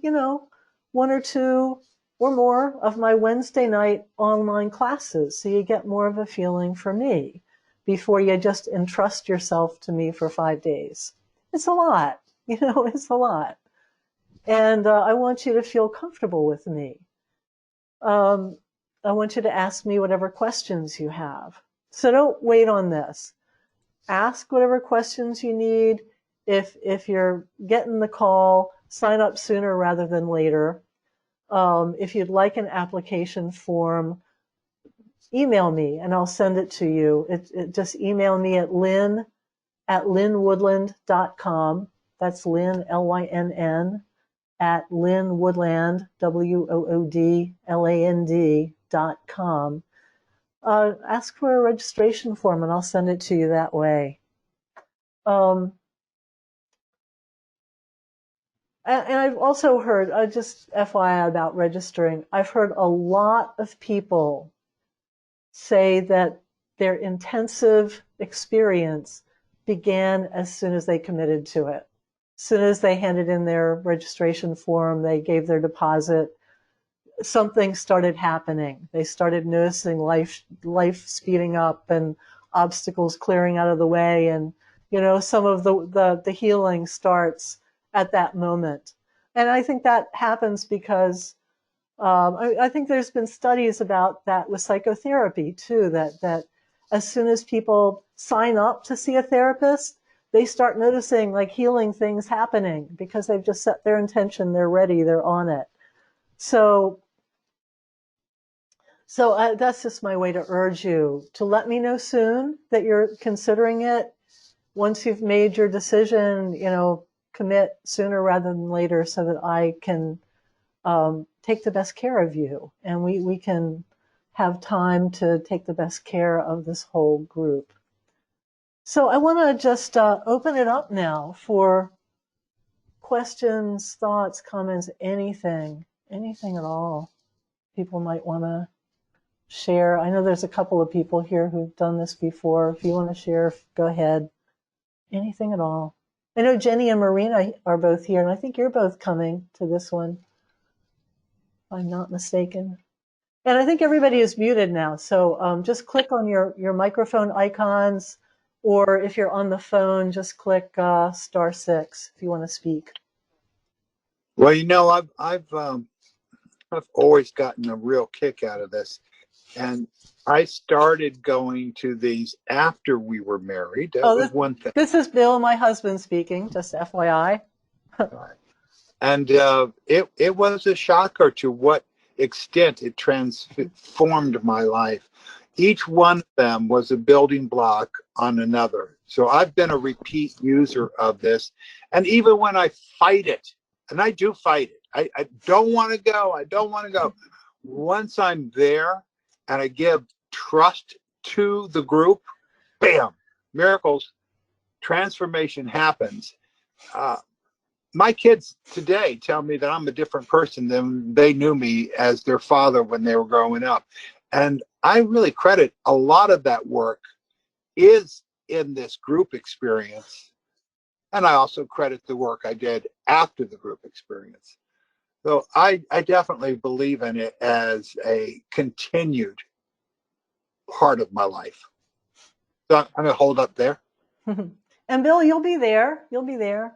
one or two or more of my Wednesday night online classes so you get more of a feeling for me before you just entrust yourself to me for 5 days. It's a lot, it's a lot. And I want you to feel comfortable with me. Um, I want you to ask me whatever questions you have. So don't wait on this. Ask whatever questions you need. If you're getting the call, sign up sooner rather than later. If you'd like an application form, email me and I'll send it to you. Just email me at lynn@lynnwoodland.com. That's Lynn, Lynn, at Lynn Woodland, WOODLAND.com. Ask for a registration form and I'll send it to you that way. And I've also heard, just FYI about registering, I've heard a lot of people say that their intensive experience began as soon as they committed to it. As soon as they handed in their registration form, they gave their deposit, something started happening. They started noticing life speeding up and obstacles clearing out of the way, and some of the healing starts at that moment. And I think that happens because I think there's been studies about that with psychotherapy too, that as soon as people sign up to see a therapist, they start noticing like healing things happening because they've just set their intention, they're ready, they're on it. So that's just my way to urge you to let me know soon that you're considering it. Once you've made your decision, commit sooner rather than later so that I can take the best care of you, and we can have time to take the best care of this whole group. So I want to just open it up now for questions, thoughts, comments, anything at all people might want to share. I know there's a couple of people here who've done this before. If you want to share, go ahead. Anything at all. I know Jenny and Marina are both here, and I think you're both coming to this one, if I'm not mistaken. And I think everybody is muted now, so just click on your microphone icons, or if you're on the phone, just click *6 if you want to speak. Well, I've always gotten a real kick out of this, and I started going to these after we were married. That was one thing. This is Bill, my husband, speaking, just FYI. And it was a shocker to what extent it transformed my life. Each one of them was a building block on another. So I've been a repeat user of this. And even when I fight it, and I do fight it, I don't want to go. I don't want to go. Once I'm there and I give trust to the group, bam, miracles, transformation happens. My kids today tell me that I'm a different person than they knew me as their father when they were growing up. And I really credit a lot of that work is in this group experience. And I also credit the work I did after the group experience. So I definitely believe in it as a continued part of my life. So I'm going to hold up there. And Bill, you'll be there. You'll be there.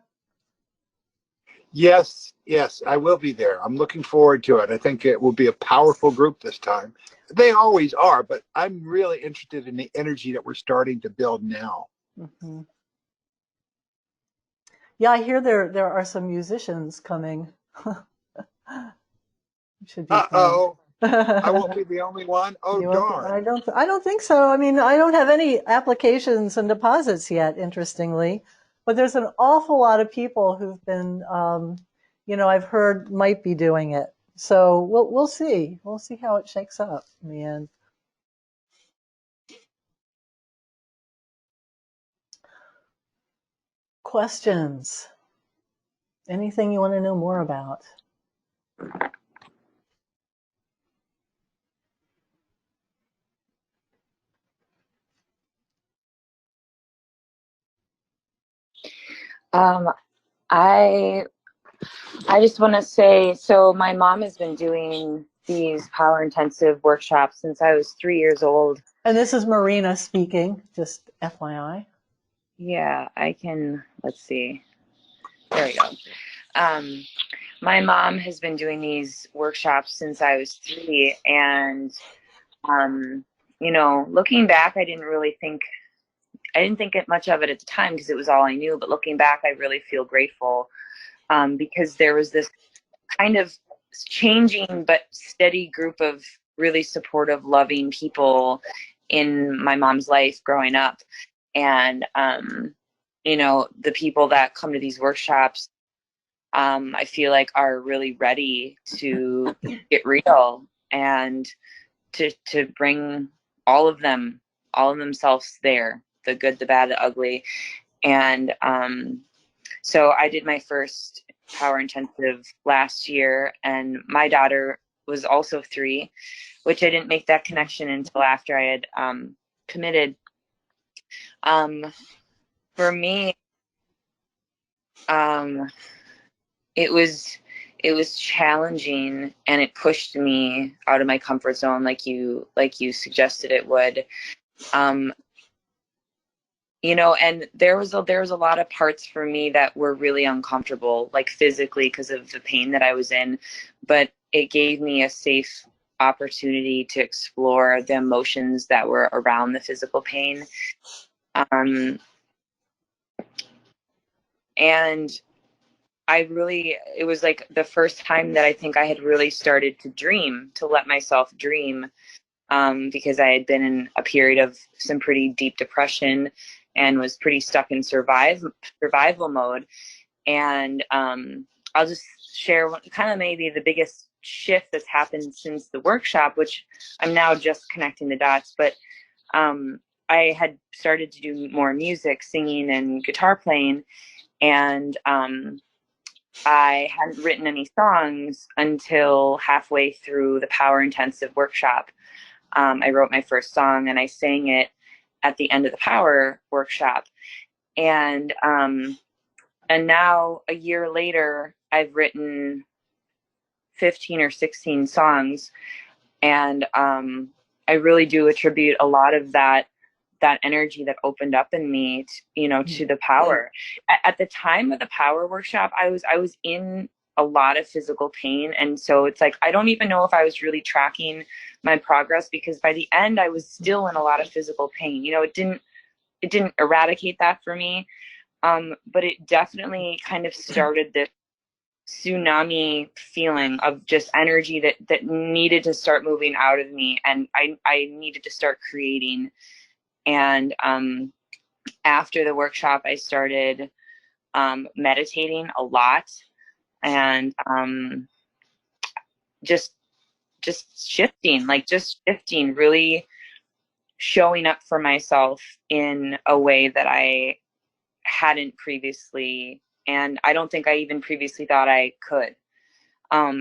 Yes, I will be there. I'm looking forward to it. I think it will be a powerful group this time. They always are, but I'm really interested in the energy that we're starting to build now. Mm-hmm. Yeah, I hear there are some musicians coming. Should be Uh-oh. I won't be the only one. Oh, You won't be, darn. I don't think so. I mean, I don't have any applications and deposits yet, interestingly, but there's an awful lot of people who've been, I've heard might be doing it. So we'll see. We'll see how it shakes up in the end. Questions? Anything you want to know more about? Um, I I just want to say, so my mom has been doing these power intensive workshops since I was 3 years old. And this is Marina speaking, just FYI. Yeah, let's see. There we go. Um, my mom has been doing these workshops since I was 3, and looking back, I didn't think it much of it at the time because it was all I knew. But looking back, I really feel grateful because there was this kind of changing but steady group of really supportive, loving people in my mom's life growing up. And, the people that come to these workshops, I feel like are really ready to get real and to bring all of themselves there, the good, the bad, the ugly. And so I did my first power intensive last year, and my daughter was also 3, which I didn't make that connection until after I had committed. For me, um, it was challenging, and it pushed me out of my comfort zone, like you suggested it would. Um, and there was a lot of parts for me that were really uncomfortable, like physically because of the pain that I was in, but it gave me a safe opportunity to explore the emotions that were around the physical pain. And it was like the first time that I think I had really started to let myself dream, because I had been in a period of some pretty deep depression and was pretty stuck in survival mode. And I'll just share kind of maybe the biggest shift that's happened since the workshop, which I'm now just connecting the dots. But I had started to do more music, singing, and guitar playing, and I hadn't written any songs until halfway through the power intensive workshop. I wrote my first song and I sang it at the end of the power workshop. And now a year later, I've written 15 or 16 songs. And I really do attribute a lot of that energy that opened up in me, to the power. At the time of the power workshop, I was in a lot of physical pain. And so it's like, I don't even know if I was really tracking my progress, because by the end I was still in a lot of physical pain. It didn't eradicate that for me. But it definitely kind of started this tsunami feeling of just energy that needed to start moving out of me. And I needed to start creating. And after the workshop, I started meditating a lot, and just shifting, really showing up for myself in a way that I hadn't previously, and I don't think I even previously thought I could.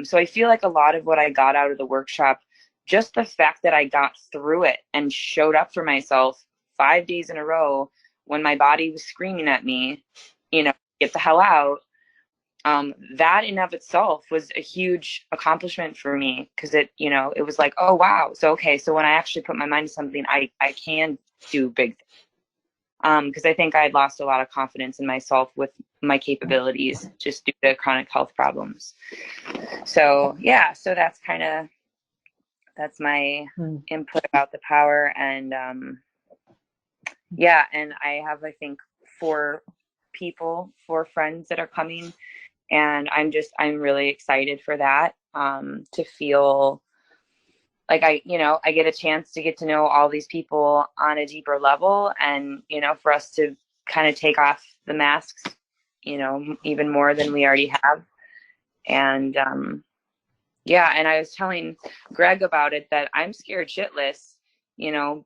So I feel like a lot of what I got out of the workshop, just the fact that I got through it and showed up for myself 5 days in a row when my body was screaming at me, get the hell out. That in of itself was a huge accomplishment for me, because it was like, oh wow. So, okay. So when I actually put my mind to something, I can do big things. Because I think I had lost a lot of confidence in myself with my capabilities just due to chronic health problems. So yeah, so that's my input about the power. And yeah, and I have, I think, 4 friends that are coming, and I'm really excited for that, to feel like I get a chance to get to know all these people on a deeper level, and for us to kind of take off the masks, even more than we already have. And yeah, and I was telling Greg about it, that I'm scared shitless,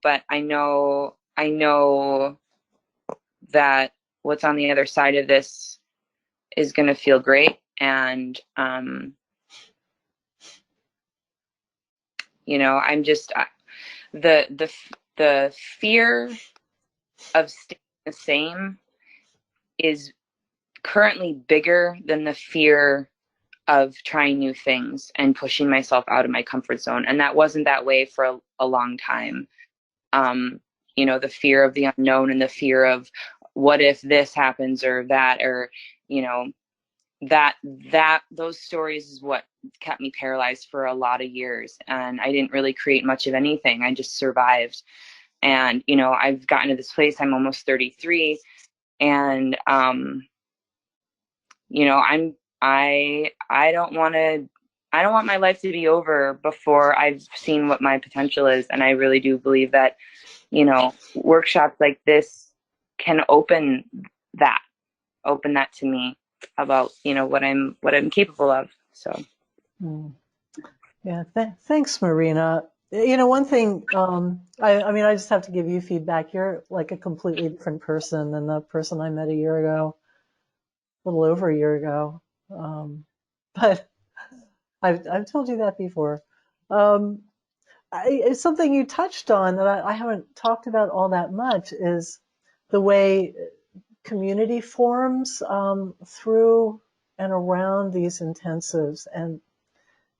but I know that what's on the other side of this is going to feel great. And I'm just the fear of staying the same is currently bigger than the fear of trying new things and pushing myself out of my comfort zone. And that wasn't that way for a long time. The fear of the unknown, and the fear of what if this happens or that, or, that those stories is what kept me paralyzed for a lot of years. And I didn't really create much of anything. I just survived. And, I've gotten to this place, I'm almost 33. And, I don't want my life to be over before I've seen what my potential is. And I really do believe that, workshops like this can that open that to me about, what I'm capable of. So. Yeah, thanks, Marina. One thing, I mean, I just have to give you feedback. You're like a completely different person than the person I met a year ago, a little over a year ago. But I've told you that before. It's something you touched on that I haven't talked about all that much, is the way community forms through and around these intensives, and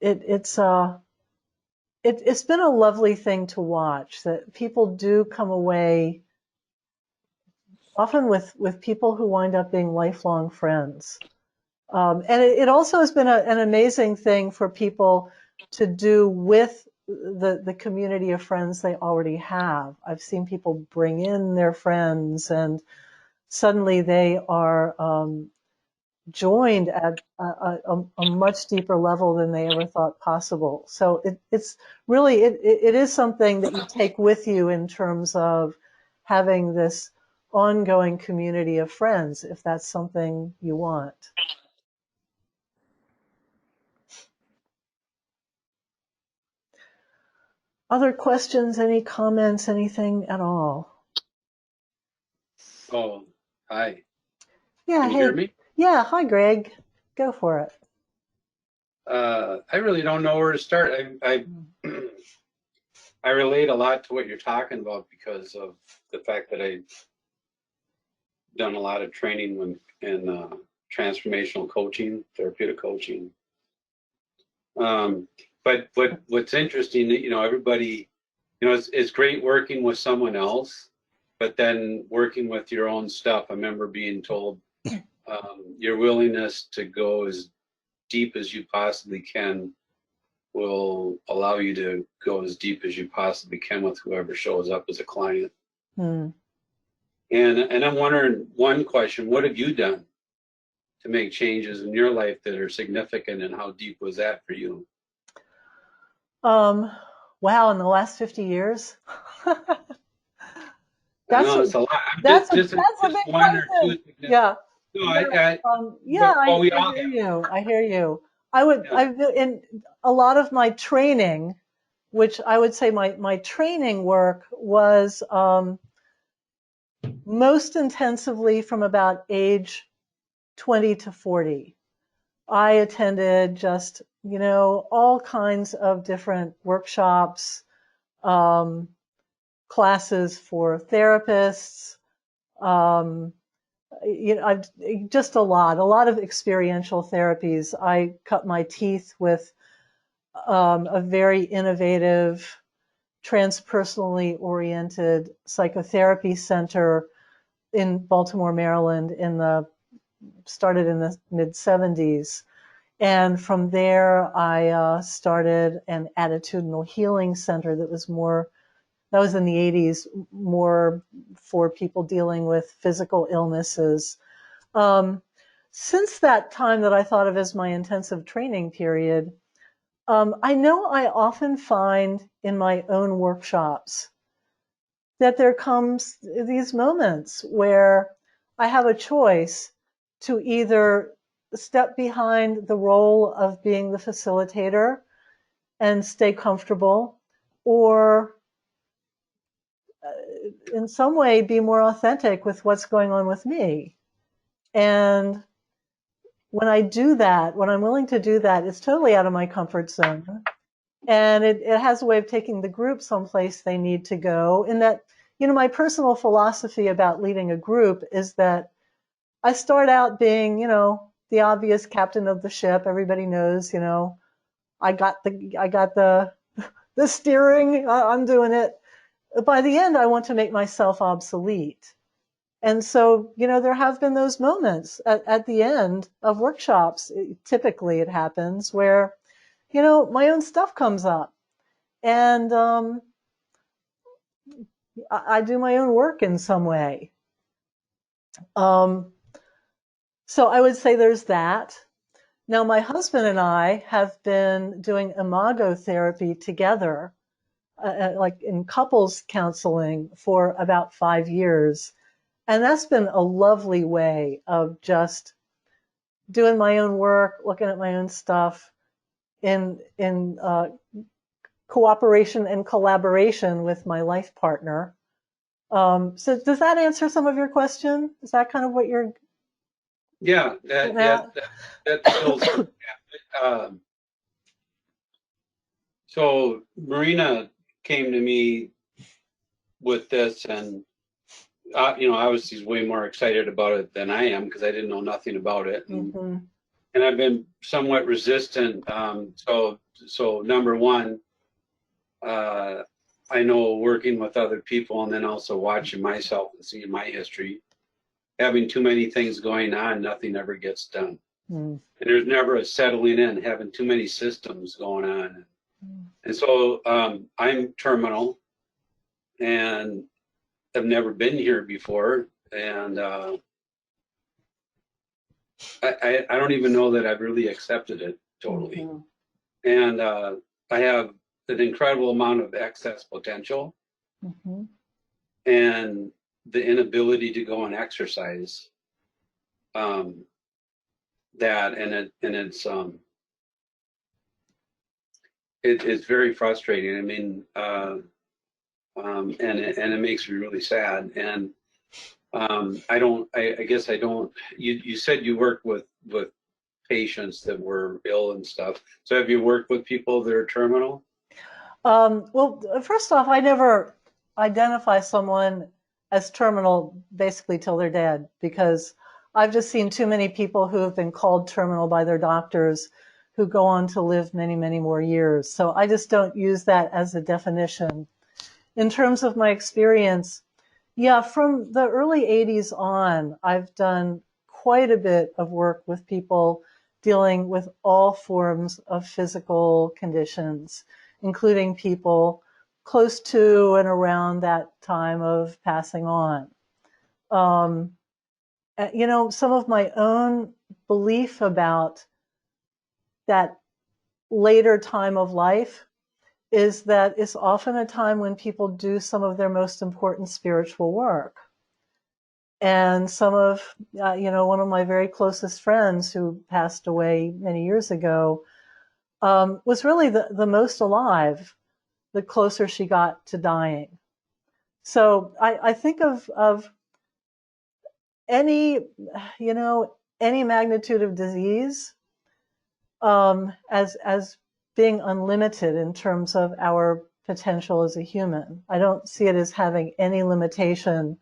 it's been a lovely thing to watch, that people do come away often with people who wind up being lifelong friends. And it also has been an amazing thing for people to do with the community of friends they already have. I've seen people bring in their friends, and suddenly they are joined at a much deeper level than they ever thought possible. So it's really, it is something that you take with you in terms of having this ongoing community of friends, if that's something you want. Other questions, any comments, anything at all? Oh, hi. Yeah, Can you hey. hear me? Yeah, hi, Greg. Go for it. I really don't know where to start. I relate a lot to what you're talking about because of the fact that I've done a lot of training in transformational coaching, therapeutic coaching. But what's interesting, everybody, it's great working with someone else, but then working with your own stuff. I remember being told your willingness to go as deep as you possibly can will allow you to go as deep as you possibly can with whoever shows up as a client. Hmm. And I'm wondering, one question, what have you done to make changes in your life that are significant, and how deep was that for you? Wow, in the last 50 years? I That's know a, it's a lot. that's a Just big one or two question. significant. Yeah. No, Yeah, well, we I all hear have. you. I hear you. Yeah. I've in a lot of my training, which I would say my training work was most intensively from about age 20 to 40. I attended just, all kinds of different workshops, um, classes for therapists, um, I've just a lot of experiential therapies. I cut my teeth with a very innovative, transpersonally oriented psychotherapy center in Baltimore, Maryland, started in the mid 70s. And from there, I started an attitudinal healing center that was in the 80s, more for people dealing with physical illnesses. Um, since that time that I thought of as my intensive training period, I know I often find in my own workshops that there comes these moments where I have a choice to either step behind the role of being the facilitator and stay comfortable, or in some way be more authentic with what's going on with me. And when I do that, when I'm willing to do that, it's totally out of my comfort zone. And it has a way of taking the group someplace they need to go. In that, my personal philosophy about leading a group is that I start out being, the obvious captain of the ship. Everybody knows, I got the steering. I'm doing it. By the end, I want to make myself obsolete. And so, there have been those moments at the end of workshops. Typically it happens where, my own stuff comes up, and I do my own work in some way. So I would say there's that. Now, my husband and I have been doing imago therapy together, like in couples counseling, for about 5 years. And that's been a lovely way of just doing my own work, looking at my own stuff in cooperation and collaboration with my life partner. So does that answer some of your question? Is that kind of what you're Yeah, that fills. So Marina came to me with this, and obviously is way more excited about it than I am, because I didn't know nothing about it, and I've been somewhat resistant. So number one, I know working with other people, and then also watching myself and seeing my history, having too many things going on, nothing ever gets done. And there's never a settling in, having too many systems going on. And so I'm terminal and have never been here before. And I don't even know that I've really accepted it totally. And I have an incredible amount of excess potential, and the inability to go and exercise that, and it's very frustrating. I mean, and it makes me really sad. And I guess I don't. You said you work with patients that were ill and stuff. So have you worked with people that are terminal? Well, first off, I never identify someone as terminal basically till they're dead, because I've just seen too many people who have been called terminal by their doctors who go on to live many, many more years. So I just don't use that as a definition. In terms of my experience, yeah, from the early 80s on, I've done quite a bit of work with people dealing with all forms of physical conditions, including people close to and around that time of passing on. Some of my own belief about that later time of life is that it's often a time when people do some of their most important spiritual work. And some of, one of my very closest friends who passed away many years ago was really the most alive the closer she got to dying. So I think of any magnitude of disease as being unlimited in terms of our potential as a human. I don't see it as having any limitation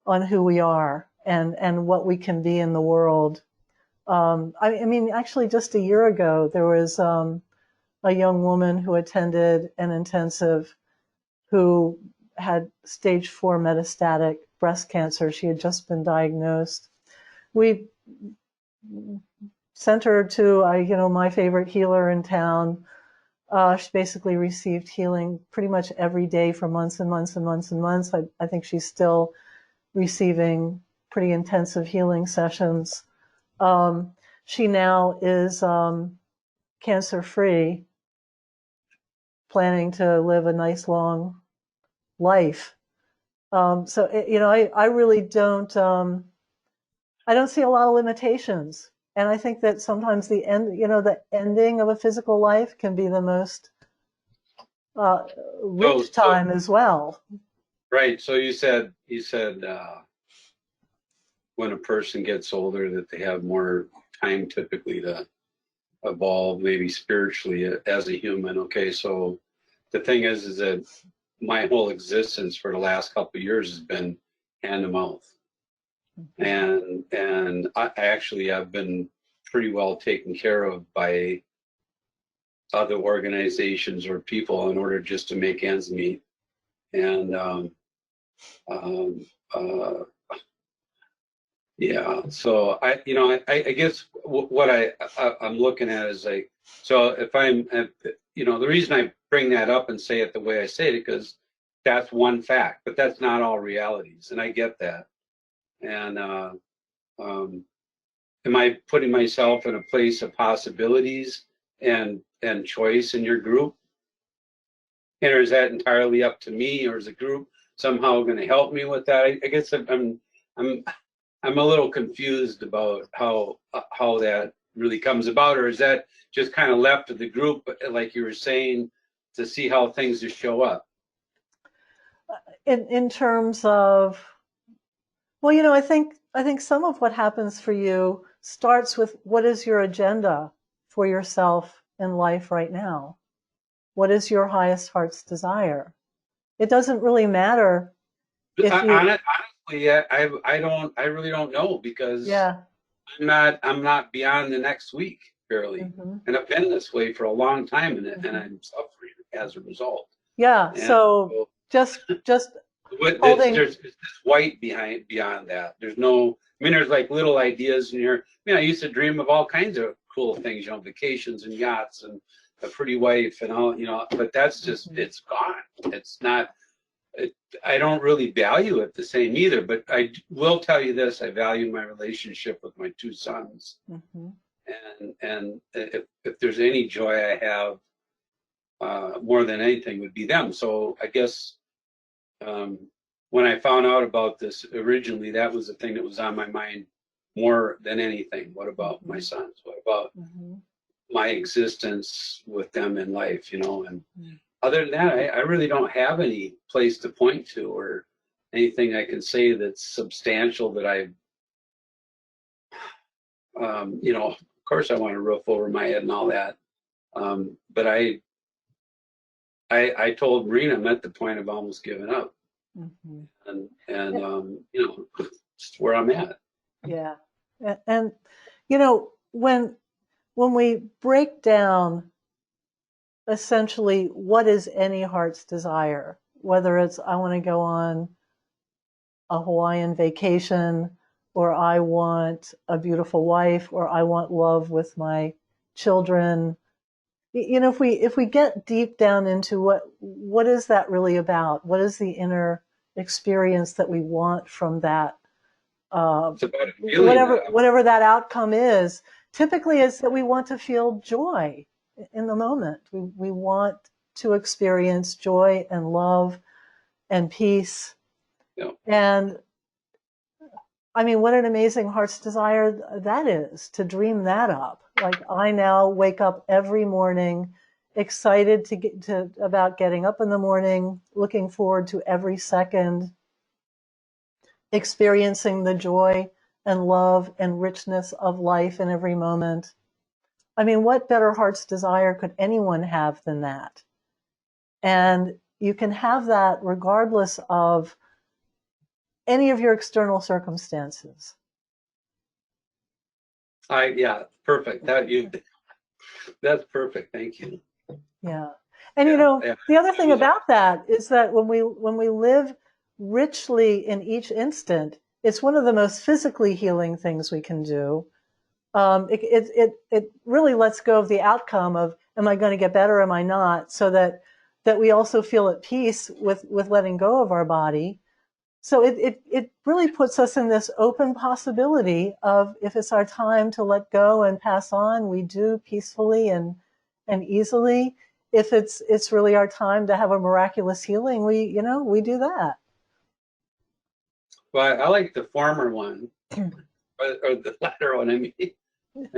on who we are and what we can be in the world. I mean, actually, just a year ago, there was a young woman who attended an intensive who had stage 4 metastatic breast cancer. She had just been diagnosed. We sent her to, my favorite healer in town. She basically received healing pretty much every day for months and months and months and months. I think she's still receiving pretty intensive healing sessions. She now is cancer-free, planning to live a nice long life. So, I really don't, I don't see a lot of limitations. And I think that sometimes the ending of a physical life can be the most rich time as well. Right. So you said when a person gets older that they have more time typically to evolve, maybe spiritually as a human. Okay. So the thing is that my whole existence for the last couple of years has been hand to mouth. And I've been pretty well taken care of by other organizations or people in order just to make ends meet. And yeah, so I guess what I'm looking at is like, so if the reason I bring that up and say it the way I say it, because that's one fact, but that's not all realities, and I get that. And am I putting myself in a place of possibilities and choice in your group? And or is that entirely up to me, or is the group somehow going to help me with that? I guess I'm a little confused about how that really comes about, or is that just kind of left to the group, like you were saying, to see how things just show up? In terms of, well, I think some of what happens for you starts with what is your agenda for yourself in life right now? What is your highest heart's desire? It doesn't really matter if you... Honestly, I really don't know, because Yeah. I'm not beyond the next week barely, and I've been this way for a long time, and I'm suffering as a result. Yeah. And so just holding. There's this white beyond that. There's no. I mean, there's like little ideas in here. I used to dream of all kinds of cool things, vacations and yachts and a pretty wife and all, but that's just, it's gone. It's not, I don't really value it the same either, but I will tell you this, I value my relationship with my two sons. And if there's any joy I have, more than anything would be them. So I guess when I found out about this originally, that was the thing that was on my mind more than anything. What about my sons? What about my existence with them in life, and other than that, I really don't have any place to point to or anything I can say that's substantial that of course I want a roof over my head and all that. But I told Marina I'm at the point of almost giving up. And it's where I'm at. Yeah. And when we break down essentially what is any heart's desire, whether it's I want to go on a Hawaiian vacation, or I want a beautiful wife, or I want love with my children, if we get deep down into what is that really about, what is the inner experience that we want from that, whatever that outcome is, typically is that we want to feel joy in the moment. We want to experience joy and love and peace. Yeah. And what an amazing heart's desire that is, to dream that up. Like, I now wake up every morning excited about getting up in the morning, looking forward to every second, experiencing the joy and love and richness of life in every moment. What better heart's desire could anyone have than that? And you can have that regardless of any of your external circumstances. Yeah, perfect. That's perfect. Thank you. Yeah. And the other thing about that is that when we live richly in each instant, it's one of the most physically healing things we can do. It really lets go of the outcome of, am I going to get better, am I not, so that we also feel at peace with letting go of our body. So it really puts us in this open possibility of, if it's our time to let go and pass on, we do peacefully and and easily. If it's really our time to have a miraculous healing, we do that. Well, I like the former one, or the latter one. I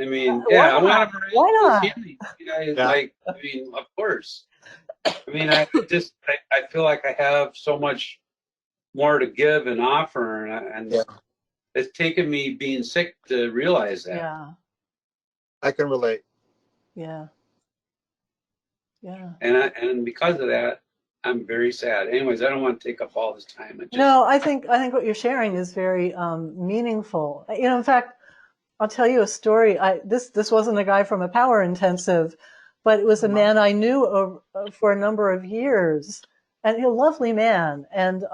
mean, Why yeah, I want not? a Why miraculous not? healing. You guys, Yeah. like, I mean, of course. I mean, I feel like I have so much more to give and offer, and Yeah. it's taken me being sick to realize that. Yeah. I can relate. Yeah. Yeah. And because of that, I'm very sad. Anyways, I don't want to take up all this time. No, I think what you're sharing is very meaningful. In fact, I'll tell you a story. This wasn't a guy from a power intensive, but it was a man I knew for a number of years, and a lovely man. And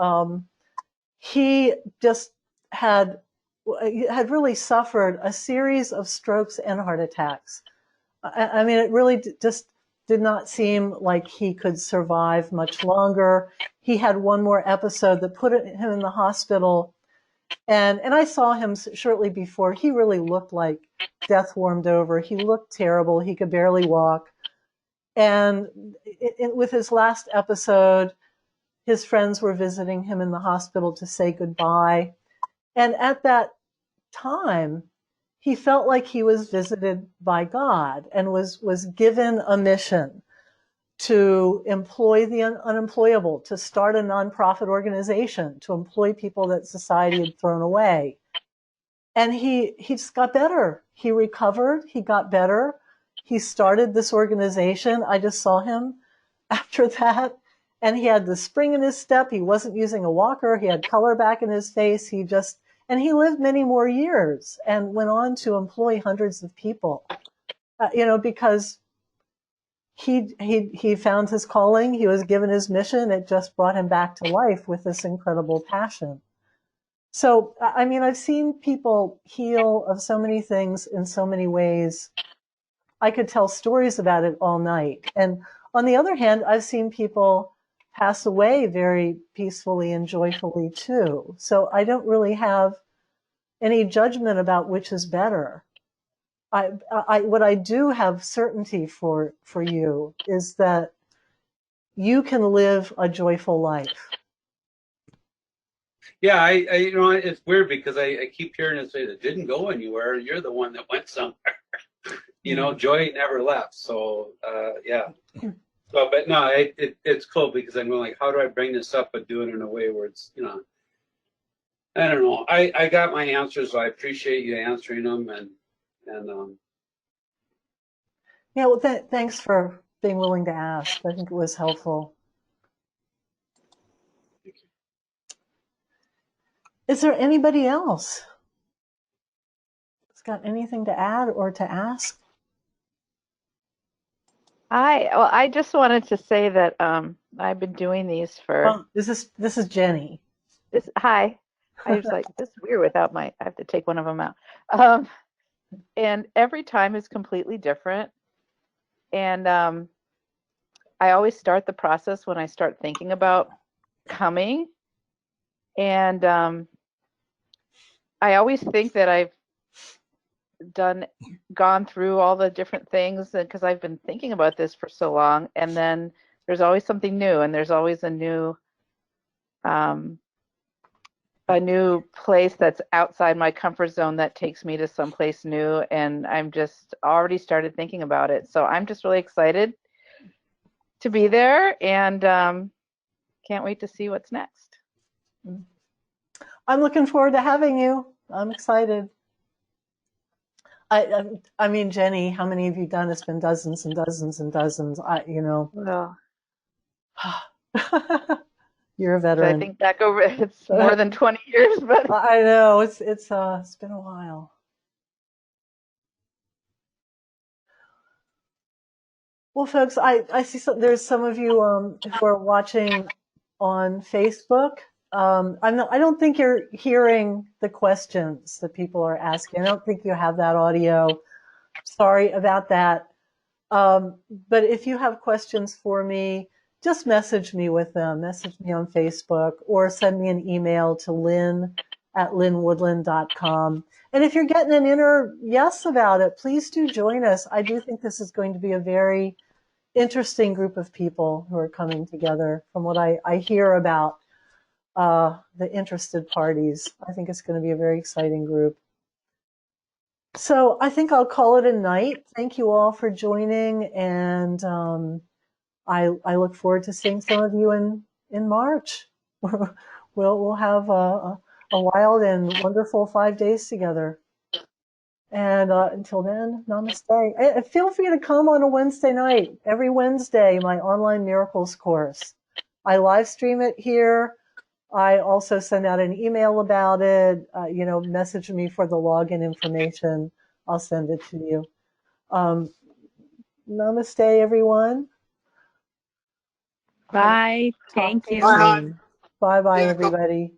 he just had really suffered a series of strokes and heart attacks. I mean, it really just did not seem like he could survive much longer. He had one more episode that put him in the hospital. And I saw him shortly before. He really looked like death warmed over. He looked terrible. He could barely walk. And with his last episode, his friends were visiting him in the hospital to say goodbye. And at that time, he felt like he was visited by God and was given a mission to employ the unemployable, to start a nonprofit organization, to employ people that society had thrown away. And he just got better. He recovered. He got better. He started this organization. I just saw him after that. And he had the spring in his step. He wasn't using a walker. He had color back in his face. And he lived many more years and went on to employ hundreds of people, because he found his calling. He was given his mission. It just brought him back to life with this incredible passion. So, I mean, I've seen people heal of so many things in so many ways. I could tell stories about it all night. And on the other hand, I've seen people pass away very peacefully and joyfully too. So I don't really have any judgment about which is better. What I do have certainty for you is that you can live a joyful life. Yeah, it's weird because I keep hearing it say that didn't go anywhere. You're the one that went somewhere. Joy never left. So, yeah. So, but no, it's cool because I'm going like, how do I bring this up but do it in a way where it's, I don't know. I got my answers, so I appreciate you answering them and Yeah, well, thanks for being willing to ask. I think it was helpful. Is there anybody else that's got anything to add or to ask? I just wanted to say that I've been doing these for. This is Jenny. Hi. I was like, this is weird without I have to take one of them out. And every time is completely different. And I always start the process when I start thinking about coming. And I always think that I've gone through all the different things because I've been thinking about this for so long. And then there's always something new, and there's always a new place that's outside my comfort zone that takes me to someplace new, and I'm just already started thinking about it. So I'm just really excited to be there, and can't wait to see what's next. I'm looking forward to having you. I'm excited. I mean, Jenny, how many have you done? It's been dozens and dozens and dozens. Well, you're a veteran. I think back over it's more than 20 years, but I know it's been a while. Well, folks, I see there's some of you who are watching on Facebook. I don't think you're hearing the questions that people are asking. I don't think you have that audio. Sorry about that. But if you have questions for me, just message me with them. Message me on Facebook or send me an email to lynn@lynnwoodland.com. And if you're getting an inner yes about it, please do join us. I do think this is going to be a very interesting group of people who are coming together. From what I hear about the interested parties, I think it's going to be a very exciting group. So I think I'll call it a night. Thank you all for joining, and I look forward to seeing some of you in March. We'll have a wild and wonderful 5 days together. And until then, namaste. Feel free to come on a Wednesday night. Every Wednesday, my online miracles course. I live stream it here. I also send out an email about it. Message me for the login information. I'll send it to you. Namaste, everyone. Bye. Thank you. Bye. Bye-bye, Yeah, everybody.